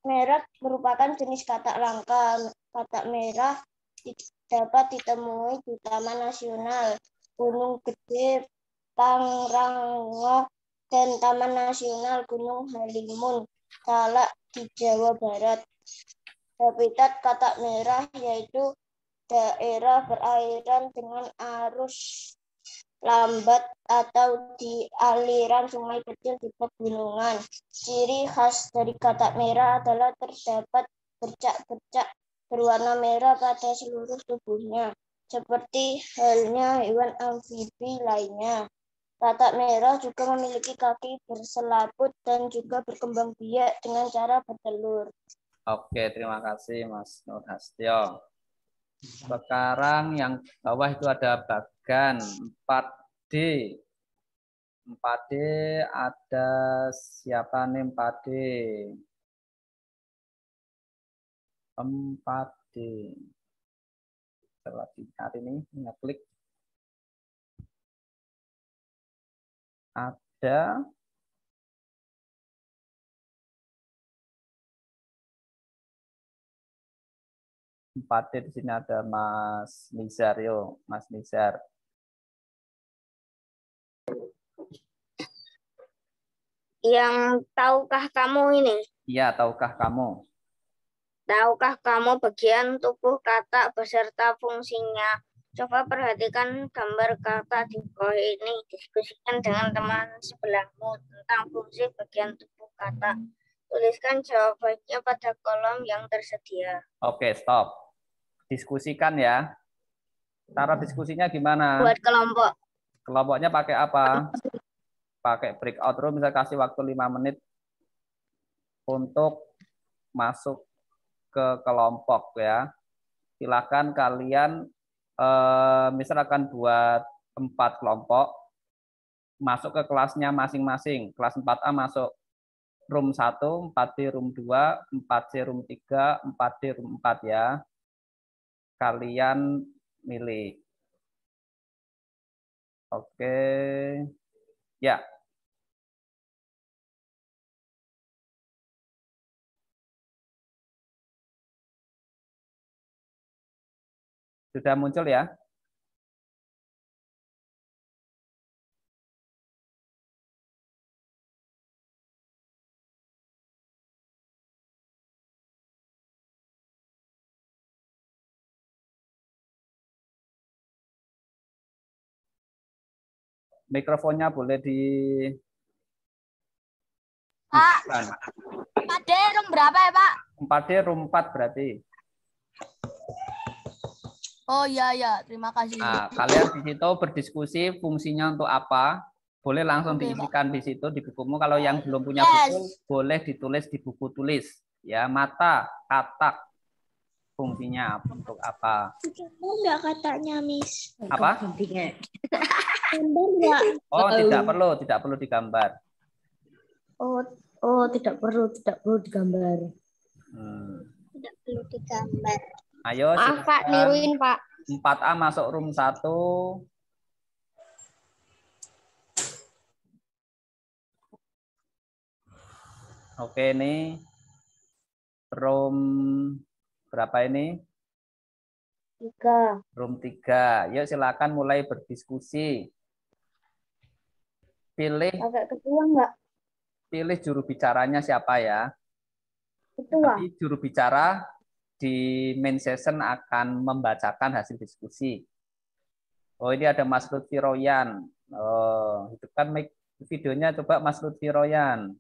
merah merupakan jenis katak langka. Katak merah dapat ditemui di Taman Nasional Gunung Gede, Pangrango, dan Taman Nasional Gunung Halimun Salak di Jawa Barat. Habitat katak merah yaitu daerah perairan dengan arus lambat atau di aliran sungai kecil di pegunungan. Ciri khas dari katak merah adalah terdapat bercak-bercak berwarna merah pada seluruh tubuhnya, seperti halnya hewan amfibi lainnya. Katak merah juga memiliki kaki berselaput dan juga berkembang biak dengan cara bertelur. Oke, terima kasih Mas Nur Hastio. Sekarang yang bawah itu ada bagan 4D. 4D ada siapa nih 4D? 4D. Coba dicari nih, ngeklik. Ada Empat di sini ada Mas Nizar, yo, Mas Nizar. Yang tahukah kamu ini? Iya, tahukah kamu? Tahukah kamu bagian tubuh katak beserta fungsinya? Coba perhatikan gambar katak di bawah ini. Diskusikan dengan teman sebelahmu tentang fungsi bagian tubuh katak. Tuliskan jawabannya pada kolom yang tersedia. Oke, stop. Diskusikan ya. Cara diskusinya gimana? Buat kelompok. Kelompoknya pakai apa? Pakai breakout room, bisa kasih waktu 5 menit untuk masuk ke kelompok ya. Silakan kalian misalkan buat 4 kelompok, masuk ke kelasnya masing-masing. Kelas 4A masuk room 1, 4D room 2, 4C room 3, 4D room 4 ya. Kalian milih. Oke. Ya. Sudah muncul ya? Mikrofonnya boleh di... Pak, 4D room berapa ya, Pak? 4D room 4 berarti. Oh iya, terima kasih. Nah, kalian di situ berdiskusi fungsinya untuk apa. Boleh langsung diisikan di situ di bukumu. Kalau yang belum punya buku, boleh ditulis di buku tulis. Ya, mata, katak, fungsinya untuk apa. Enggak katanya, Miss. Apa? Oh, tidak perlu digambar. Oh, tidak perlu digambar. Tidak perlu digambar. Ayo, Maaf, Pak, niruin, Pak. 4A masuk room 1. Oke, ini room berapa ini? 3. Room 3. Yuk silakan mulai berdiskusi. Agak ketua enggak? Pilih juru bicaranya siapa ya. Ketua. Nanti juru bicara di main session akan membacakan hasil diskusi. Oh, ini ada Mas Lutfi Royan. Oh, hidupkan mic videonya coba Mas Lutfi Royan.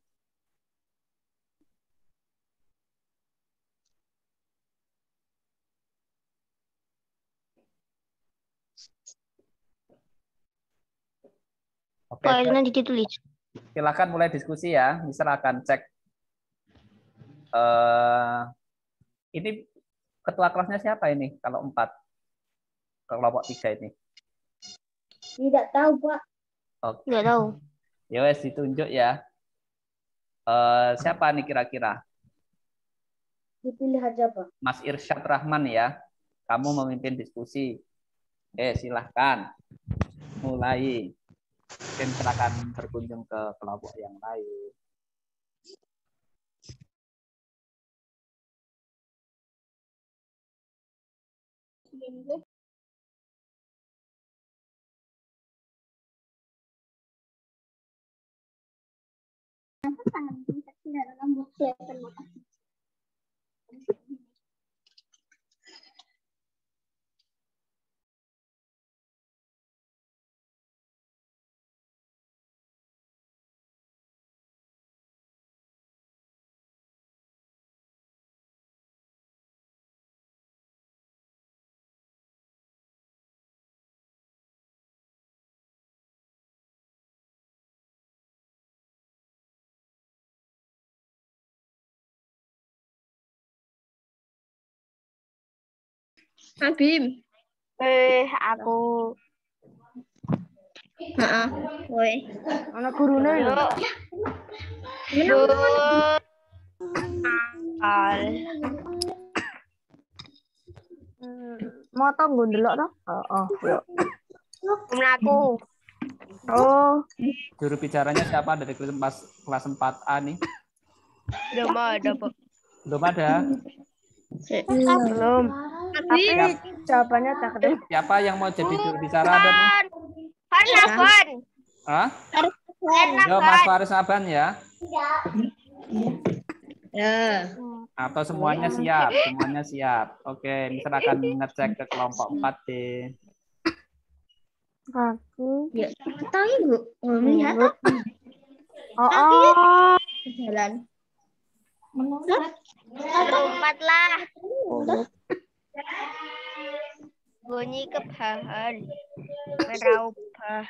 Oke, Kok nanti ditulis? silakan mulai diskusi ya. Mister akan cek. Ini ketua kelasnya siapa ini? Kalau 4, kelompok 3 ini. Tidak tahu, Pak. Oke. Nggak tahu. Ya wes ditunjuk ya. Siapa nih kira-kira? Dipilih aja, Pak. Mas Irsyad Rahman ya. Kamu memimpin diskusi. Silahkan. Mulai. Mungkin silakan berkunjung ke kelompok yang lain. Abim. Aku. Heeh. Woi. Ana gurune lho. Al. Moto nggo ndelok to? Heeh, yo. Aku. Oh, Juru bicaranya siapa dari kelas 4A nih? Belum ada, Pak. Belum ada. belum. Tapi jawabannya tak ketemu. Siapa yang mau jadi juru bicara ada nih? Hanapan. Hah? Yo, Mas Faris Aban ya. Ya. Atau semuanya siap? Semuanya siap. Oke, Mister akan ngecek ke kelompok 4D. Aku. Ya, tahu Bu. Melihat Oh. jalan. Terumpat lah. Bunyi kebahan. Merubah.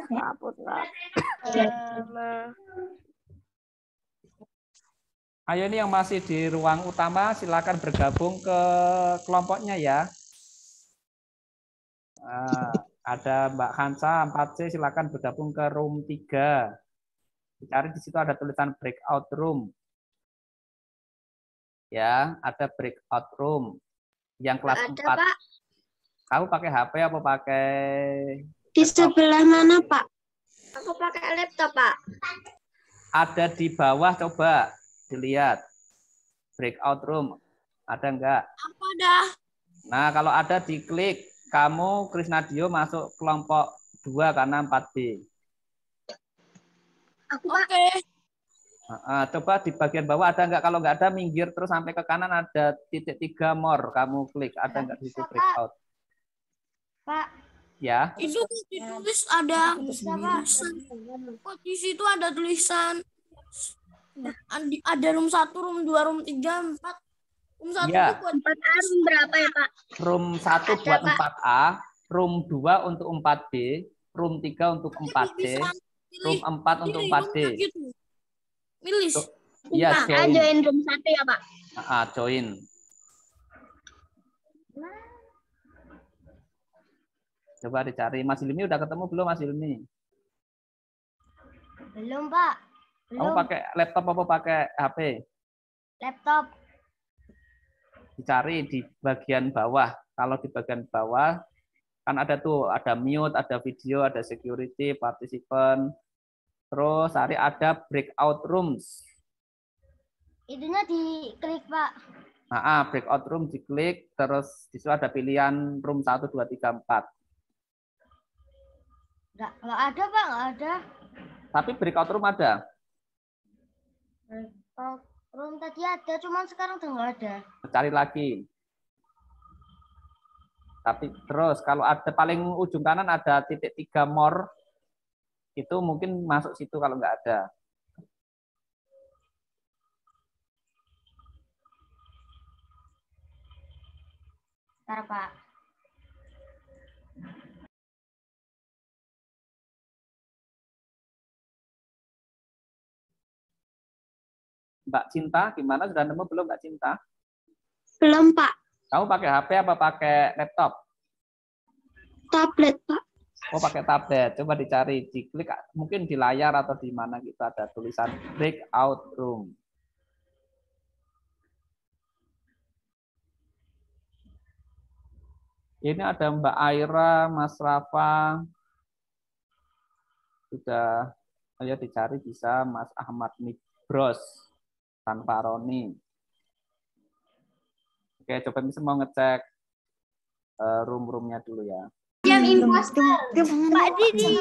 Kaput lah. Ayo nih yang masih di ruang utama silakan bergabung ke kelompoknya ya. Ada Mbak Hansa 4C silakan bergabung ke room 3. Dicari di situ ada tulisan breakout room. Ya, ada breakout room. Yang kelas 4. Pak. Kamu pakai HP apa pakai Di laptop? sebelah mana, Pak? Aku pakai laptop, Pak. Ada di bawah, coba dilihat. Breakout room. Ada enggak? Apa dah? Nah, kalau ada diklik. Kamu Krisnadio masuk kelompok 2 karena 4B. Aku pakai. Coba di bagian bawah ada enggak? Kalau enggak ada, minggir terus sampai ke kanan ada titik 3 more. Kamu klik. Ada enggak di situ breakout? Pak. Ya. Itu ditulis ada kok di situ ada tulisan ada room 1, room 2, room 3, 4. Room 1 Ya. itu buat 4A room berapa ya, Pak? Room 1 buat 4A, room 2 untuk 4B, room 3 untuk 4C, room 4 untuk 4D. Milih. Iya, Join room 1 ya, Pak? Join. Coba dicari. Mas Ilmi udah ketemu belum, Mas Ilmi? Belum, Pak. Kamu pakai laptop apa pakai HP? Laptop. Dicari di bagian bawah. Kalau di bagian bawah kan ada tuh, ada mute, ada video, ada security, participant. Terus cari ada breakout rooms. Itunya diklik, Pak. Breakout room diklik, terus di situ ada pilihan room 1, 2, 3, 4. Nggak ada, Pak. Nggak ada. Tapi breakout room ada. Breakout room tadi ada, cuman sekarang udah nggak ada. Cari lagi. Tapi terus kalau ada paling ujung kanan ada titik 3 more, itu mungkin masuk situ kalau nggak ada. Ntar, Pak. Mbak Cinta, gimana? Sudah nemu belum Mbak Cinta? Belum, Pak. Kamu pakai HP apa pakai laptop? Tablet, Pak. Oh, pakai tablet. Coba dicari, diklik mungkin di layar atau di mana kita ada tulisan breakout room. Ini ada Mbak Aira, Mas Rafa. Sudah, ayo dicari bisa Mas Ahmad Nibros tanpa Roni. Oke, coba bisa mau ngecek room-roomnya dulu ya. Yang imposter. Pak Didi.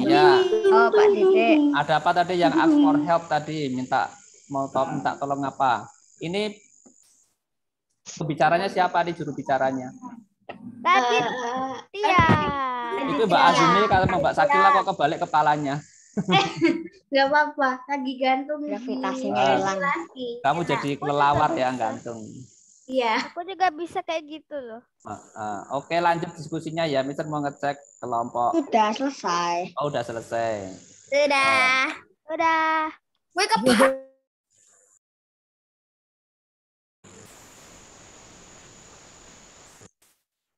Iya. Oh, Pak Didi. Ada apa tadi yang ask for help tadi? Minta tolong apa? Ini bicaranya siapa nih juru bicaranya? Tadi Tia. Itu Mbak Azumi, kalau Mbak Sakila kok kebalik kepalanya. Gak apa-apa, lagi gantung. Gravitasinya hilang. Kamu jadi kelelawar ya, gantung. Iya. Aku juga bisa kayak gitu loh. Oke, lanjut diskusinya ya. Mister mau ngecek kelompok. Sudah selesai. Oh, udah selesai. Sudah. Udah. Wake up.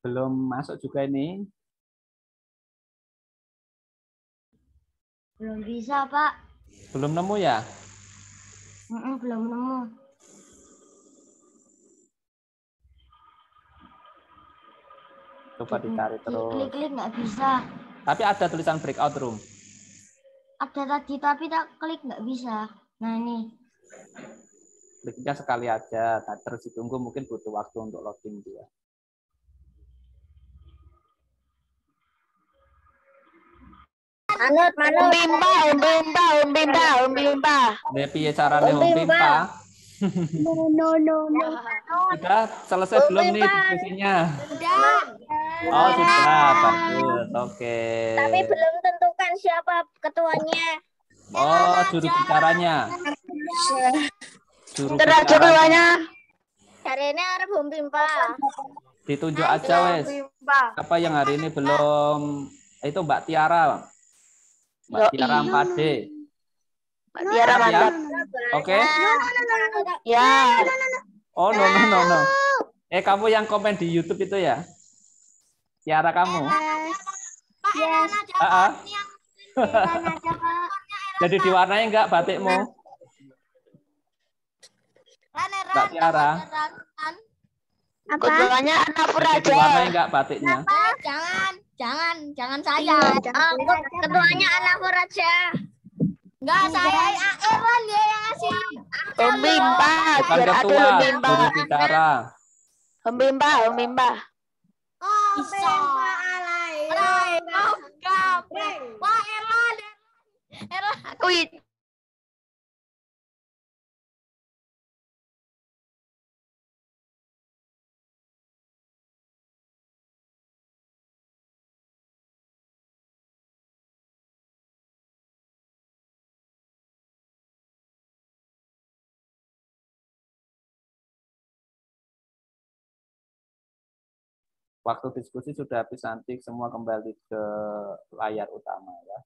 Belum masuk juga ini. Belum bisa, Pak. Belum nemu ya? Belum nemu. Coba dicari terus. Klik-klik nggak bisa. Tapi ada tulisan breakout room. Ada tadi, tapi tak klik nggak bisa. Nah, ini. Kliknya sekali aja. Nah, terus ditunggu, mungkin butuh waktu untuk login dia. Manut. Umbimba. Piye carane umbimpa? No. Sudah selesai belum nih diskusinya? Udah. Oh, sudah. Bagus. Oke. Tapi belum tentukan siapa ketuanya. Oh, juru bicaranya. Juru bicaranya. Hari ini harus umbimba. Ditunjuk aja, wes. Apa yang hari ini belum? Itu Mbak Tiara. Mbak Tiara 4D. Mbak Tiara mantap. Oke. Ya. Oh, no. Kamu yang komen di YouTube itu ya? Tiara kamu? Yes. Jadi diwarnai enggak batikmu? Mbak Tiara? Ketuanya anak Jadi diwarnai enggak batiknya? Jangan saya. Ketuanya anak Raja. Enggak, saya Aaron dia yang ngasih. Umbimba, Bukan ketua, juru bicara. Umbimba. Bisa. Wah, Erlon. Wih. Waktu diskusi sudah habis, nanti semua kembali ke layar utama ya.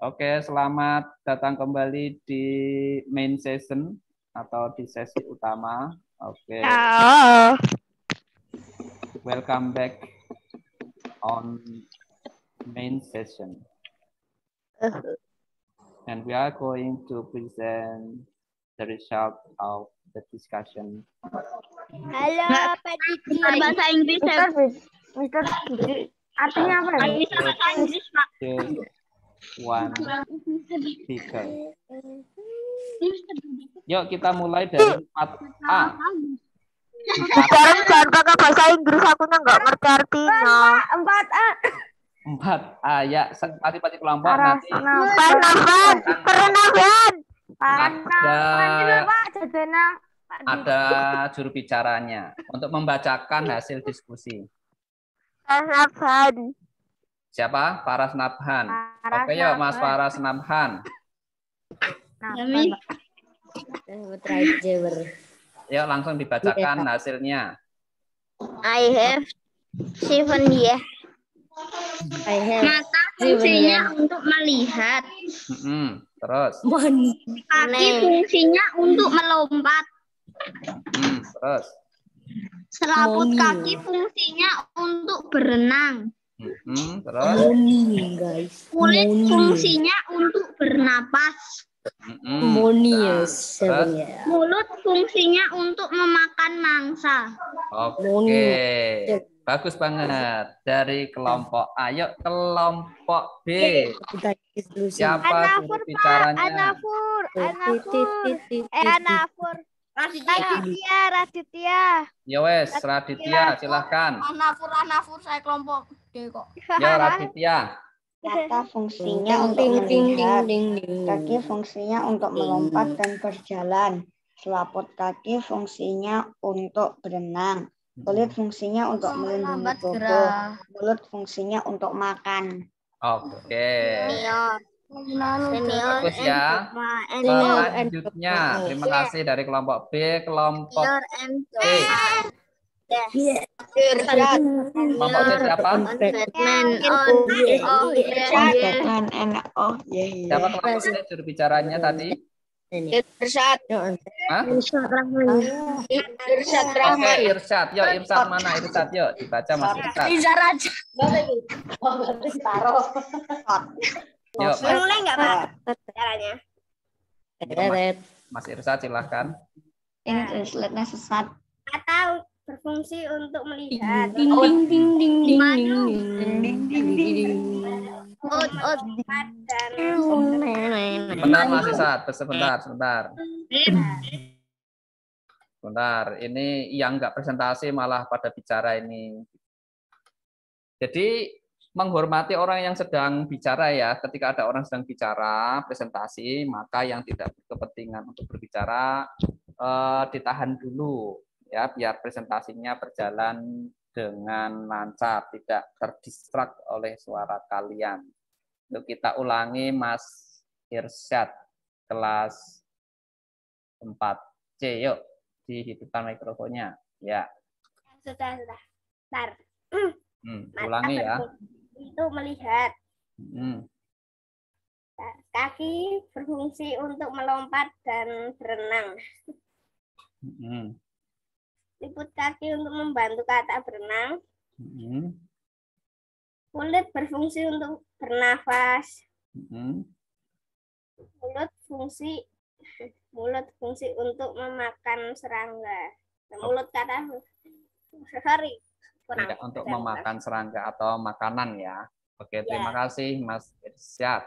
Oke, selamat datang kembali di main session atau di sesi utama. Oke. Welcome back on main session. And we are going to present the result of the discussion. Halo, Pak Didi. Bahasa Inggris ya. Mister Didi, artinya apa ya? Bisa bahasa Inggris, Pak. One speaker. Yuk kita mulai dari 4A. Sekarang jangan pakai bahasa Inggris, aku nggak ngerti artinya. 4A. 4A ya, pasti kelompok nanti. Pernafasan. Ada juru bicaranya untuk membacakan hasil diskusi. Pernafasan. Siapa? Faras Nabhan. Oke yuk Mas Faras Nabhan. Yuk langsung dibacakan hasilnya. I have 7 years. Mata fungsinya untuk melihat. Terus. Kaki fungsinya untuk melompat. Terus. Selaput kaki fungsinya untuk berenang. Terus. Kulit fungsinya untuk bernapas. Mulut fungsinya untuk memakan mangsa. Oke. Bagus banget. Dari kelompok A. Yuk kelompok B. Siapa juru bicaranya? Raditya. Ya wes, Raditya, silahkan. Anafur saya kelompok D kok. Ya Raditya. Mata fungsinya untuk melihat, kaki fungsinya untuk melompat dan berjalan, selaput kaki fungsinya untuk berenang, kulit fungsinya untuk melindungi tubuh, mulut fungsinya untuk makan. Oke. Bagus ya. Selanjutnya, terima kasih dari kelompok B, kelompok C. Kelompok C siapa? Siapa kelompok C juru bicaranya tadi? Irsyad. Oke, Irsyad. Yuk, Irsyad mana Irsyad? Yuk, dibaca Mas Irsyad. Yuk, Mulai nggak Pak caranya? Mas Irsyad silahkan. Ini slide-nya sesat. Atau berfungsi untuk melihat. Benar Mas Irsyad, sebentar. Bentar, ini yang nggak presentasi malah pada bicara ini. Jadi menghormati orang yang sedang bicara ya. Ketika ada orang sedang bicara presentasi, maka yang tidak berkepentingan untuk berbicara ditahan dulu ya, biar presentasinya berjalan dengan lancar, tidak terdistrak oleh suara kalian. Untuk kita ulangi Mas Irsyad kelas 4C, yuk dihidupkan mikrofonnya ya. Sudah. Bentar. Ulangi ya. Itu melihat. Hmm. Kaki berfungsi untuk melompat dan berenang. Liput kaki untuk membantu Kata berenang. Kulit berfungsi untuk bernafas. Mulut fungsi untuk memakan serangga. Mulut Kata tidak untuk memakan serangga atau makanan ya. Oke, terima kasih Mas Irsyad.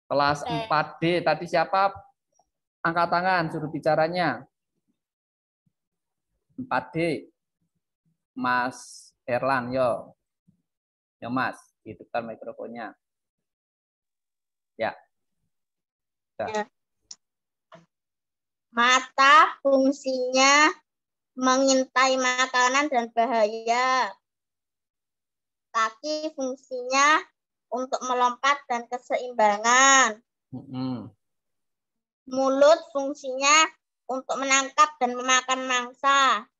Kelas 4D tadi siapa? Angkat tangan juru bicaranya. 4D. Mas Erlan, yo. Yo Mas, hidupkan mikrofonnya. Ya. Ya. Mata fungsinya mengintai makanan dan bahaya. Kaki fungsinya untuk melompat dan keseimbangan. Mulut fungsinya untuk menangkap dan memakan mangsa.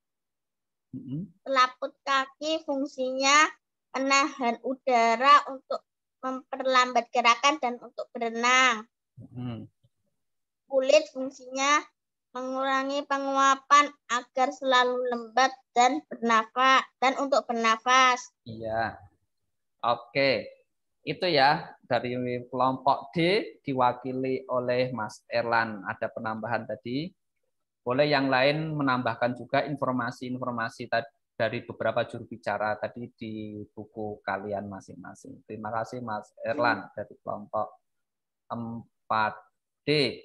Selaput kaki fungsinya menahan udara untuk memperlambat gerakan dan untuk berenang. Kulit fungsinya mengurangi penguapan agar selalu lembab dan bernafas dan untuk bernafas. Iya. Oke. Itu ya dari kelompok D diwakili oleh Mas Erlan. Ada penambahan tadi. Boleh yang lain menambahkan juga informasi-informasi dari beberapa juru bicara tadi di buku kalian masing-masing. Terima kasih Mas Erlan dari kelompok 4D.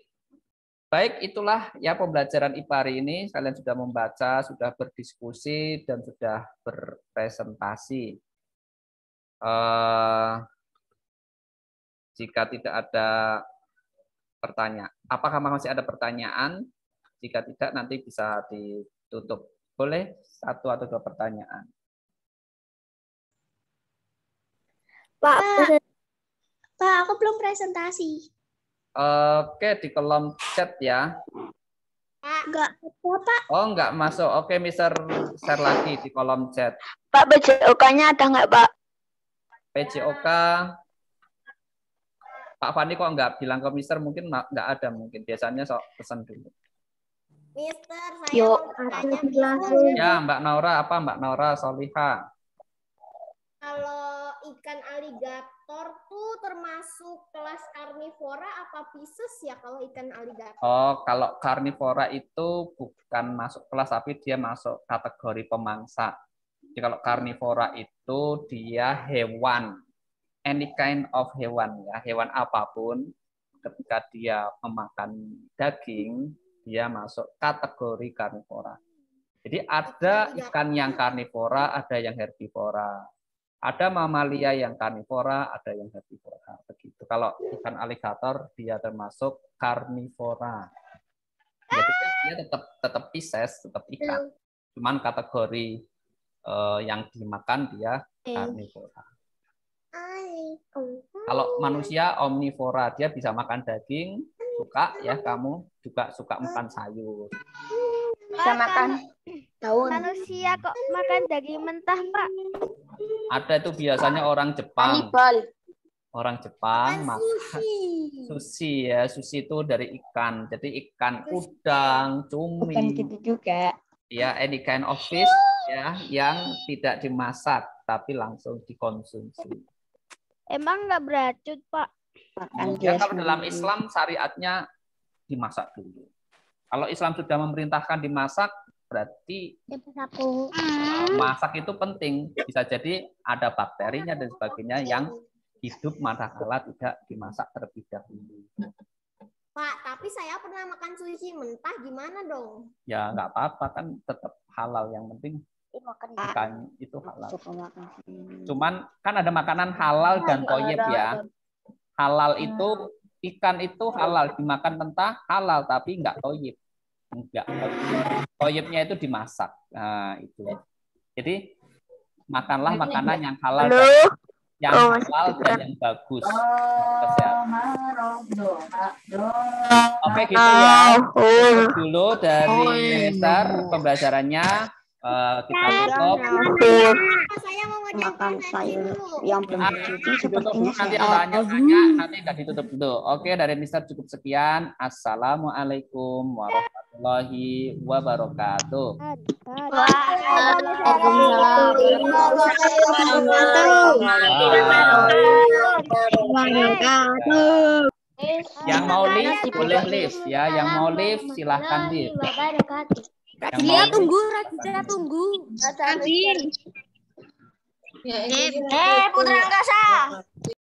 Baik, itulah ya pembelajaran IPA hari ini. Kalian sudah membaca, sudah berdiskusi, dan sudah berpresentasi. Jika tidak ada pertanyaan, apakah masih ada pertanyaan? Jika tidak, nanti bisa ditutup. Boleh 1 atau 2 pertanyaan. Pak, aku belum presentasi. Oke, di kolom chat ya. Enggak. Oh, enggak masuk. Oke, Mister share lagi di kolom chat. Pak, PJOK-nya ada nggak, Pak? PJOK Pak Fani kok enggak bilang ke Mister, mungkin enggak ada, mungkin biasanya sok pesan dulu. Mister, saya Yuk. mau tanya, Mister. Ya, Mbak Naura, apa Mbak Naura Soliha? Kalau ikan aligator tuh termasuk kelas karnivora apa Pisces ya kalau ikan aligator? Oh, kalau karnivora itu bukan masuk kelas, tapi dia masuk kategori pemangsa. Jadi kalau karnivora itu dia hewan, any kind of hewan ya, hewan apapun. Ketika dia memakan daging, dia masuk kategori karnivora. Jadi ada ikan yang karnivora, ada yang herbivora. Ada mamalia yang karnivora, ada yang herbivora. Begitu. Kalau ikan aligator dia termasuk karnivora. Jadi dia tetap Pisces, tetap ikan. Cuman kategori yang dimakan dia karnivora. Kalau manusia omnivora, dia bisa makan daging, suka ya, kamu juga suka makan sayur. Bisa makan daun. Manusia kok makan daging mentah, Pak? Ada itu biasanya orang Jepang. Kanibal. Orang Jepang makan sushi ya. Sushi itu dari ikan. Jadi ikan udang, cumi. Bukan gitu juga. Ya, any kind of fish ya yang tidak dimasak tapi langsung dikonsumsi. Emang nggak beracun, Pak? Makan Ya, dia kalau dalam sendiri. Islam syariatnya dimasak dulu. Kalau Islam sudah memerintahkan dimasak, berarti masak itu penting. Bisa jadi ada bakterinya dan sebagainya yang hidup manakala tidak dimasak terlebih dahulu. Pak, tapi saya pernah makan sushi mentah, gimana dong? Ya nggak apa-apa, kan tetap halal. Yang penting ikan itu halal. Cuman kan ada makanan halal dan toyib ya. Halal itu ikan itu halal dimakan mentah halal, tapi nggak toyib. Enggak. Toyibnya itu dimasak. Nah, itu. Jadi makanlah makanan yang halal, dan yang bagus. Oke, gitu ya. Dulu dari Mister pembelajarannya kita tutup. Saya mau Makan sayur yang belum dicuci Ditutup sepertinya dulu, nanti sehat. tanya-tanya, nanti nggak ditutup dulu. Oke, dari Mister cukup sekian. Assalamualaikum warahmatullahi wabarakatuh. Yang mau live boleh live ya. Yang mau live silahkan live. Raditya tunggu, Raditya tunggu. Putra Angkasa.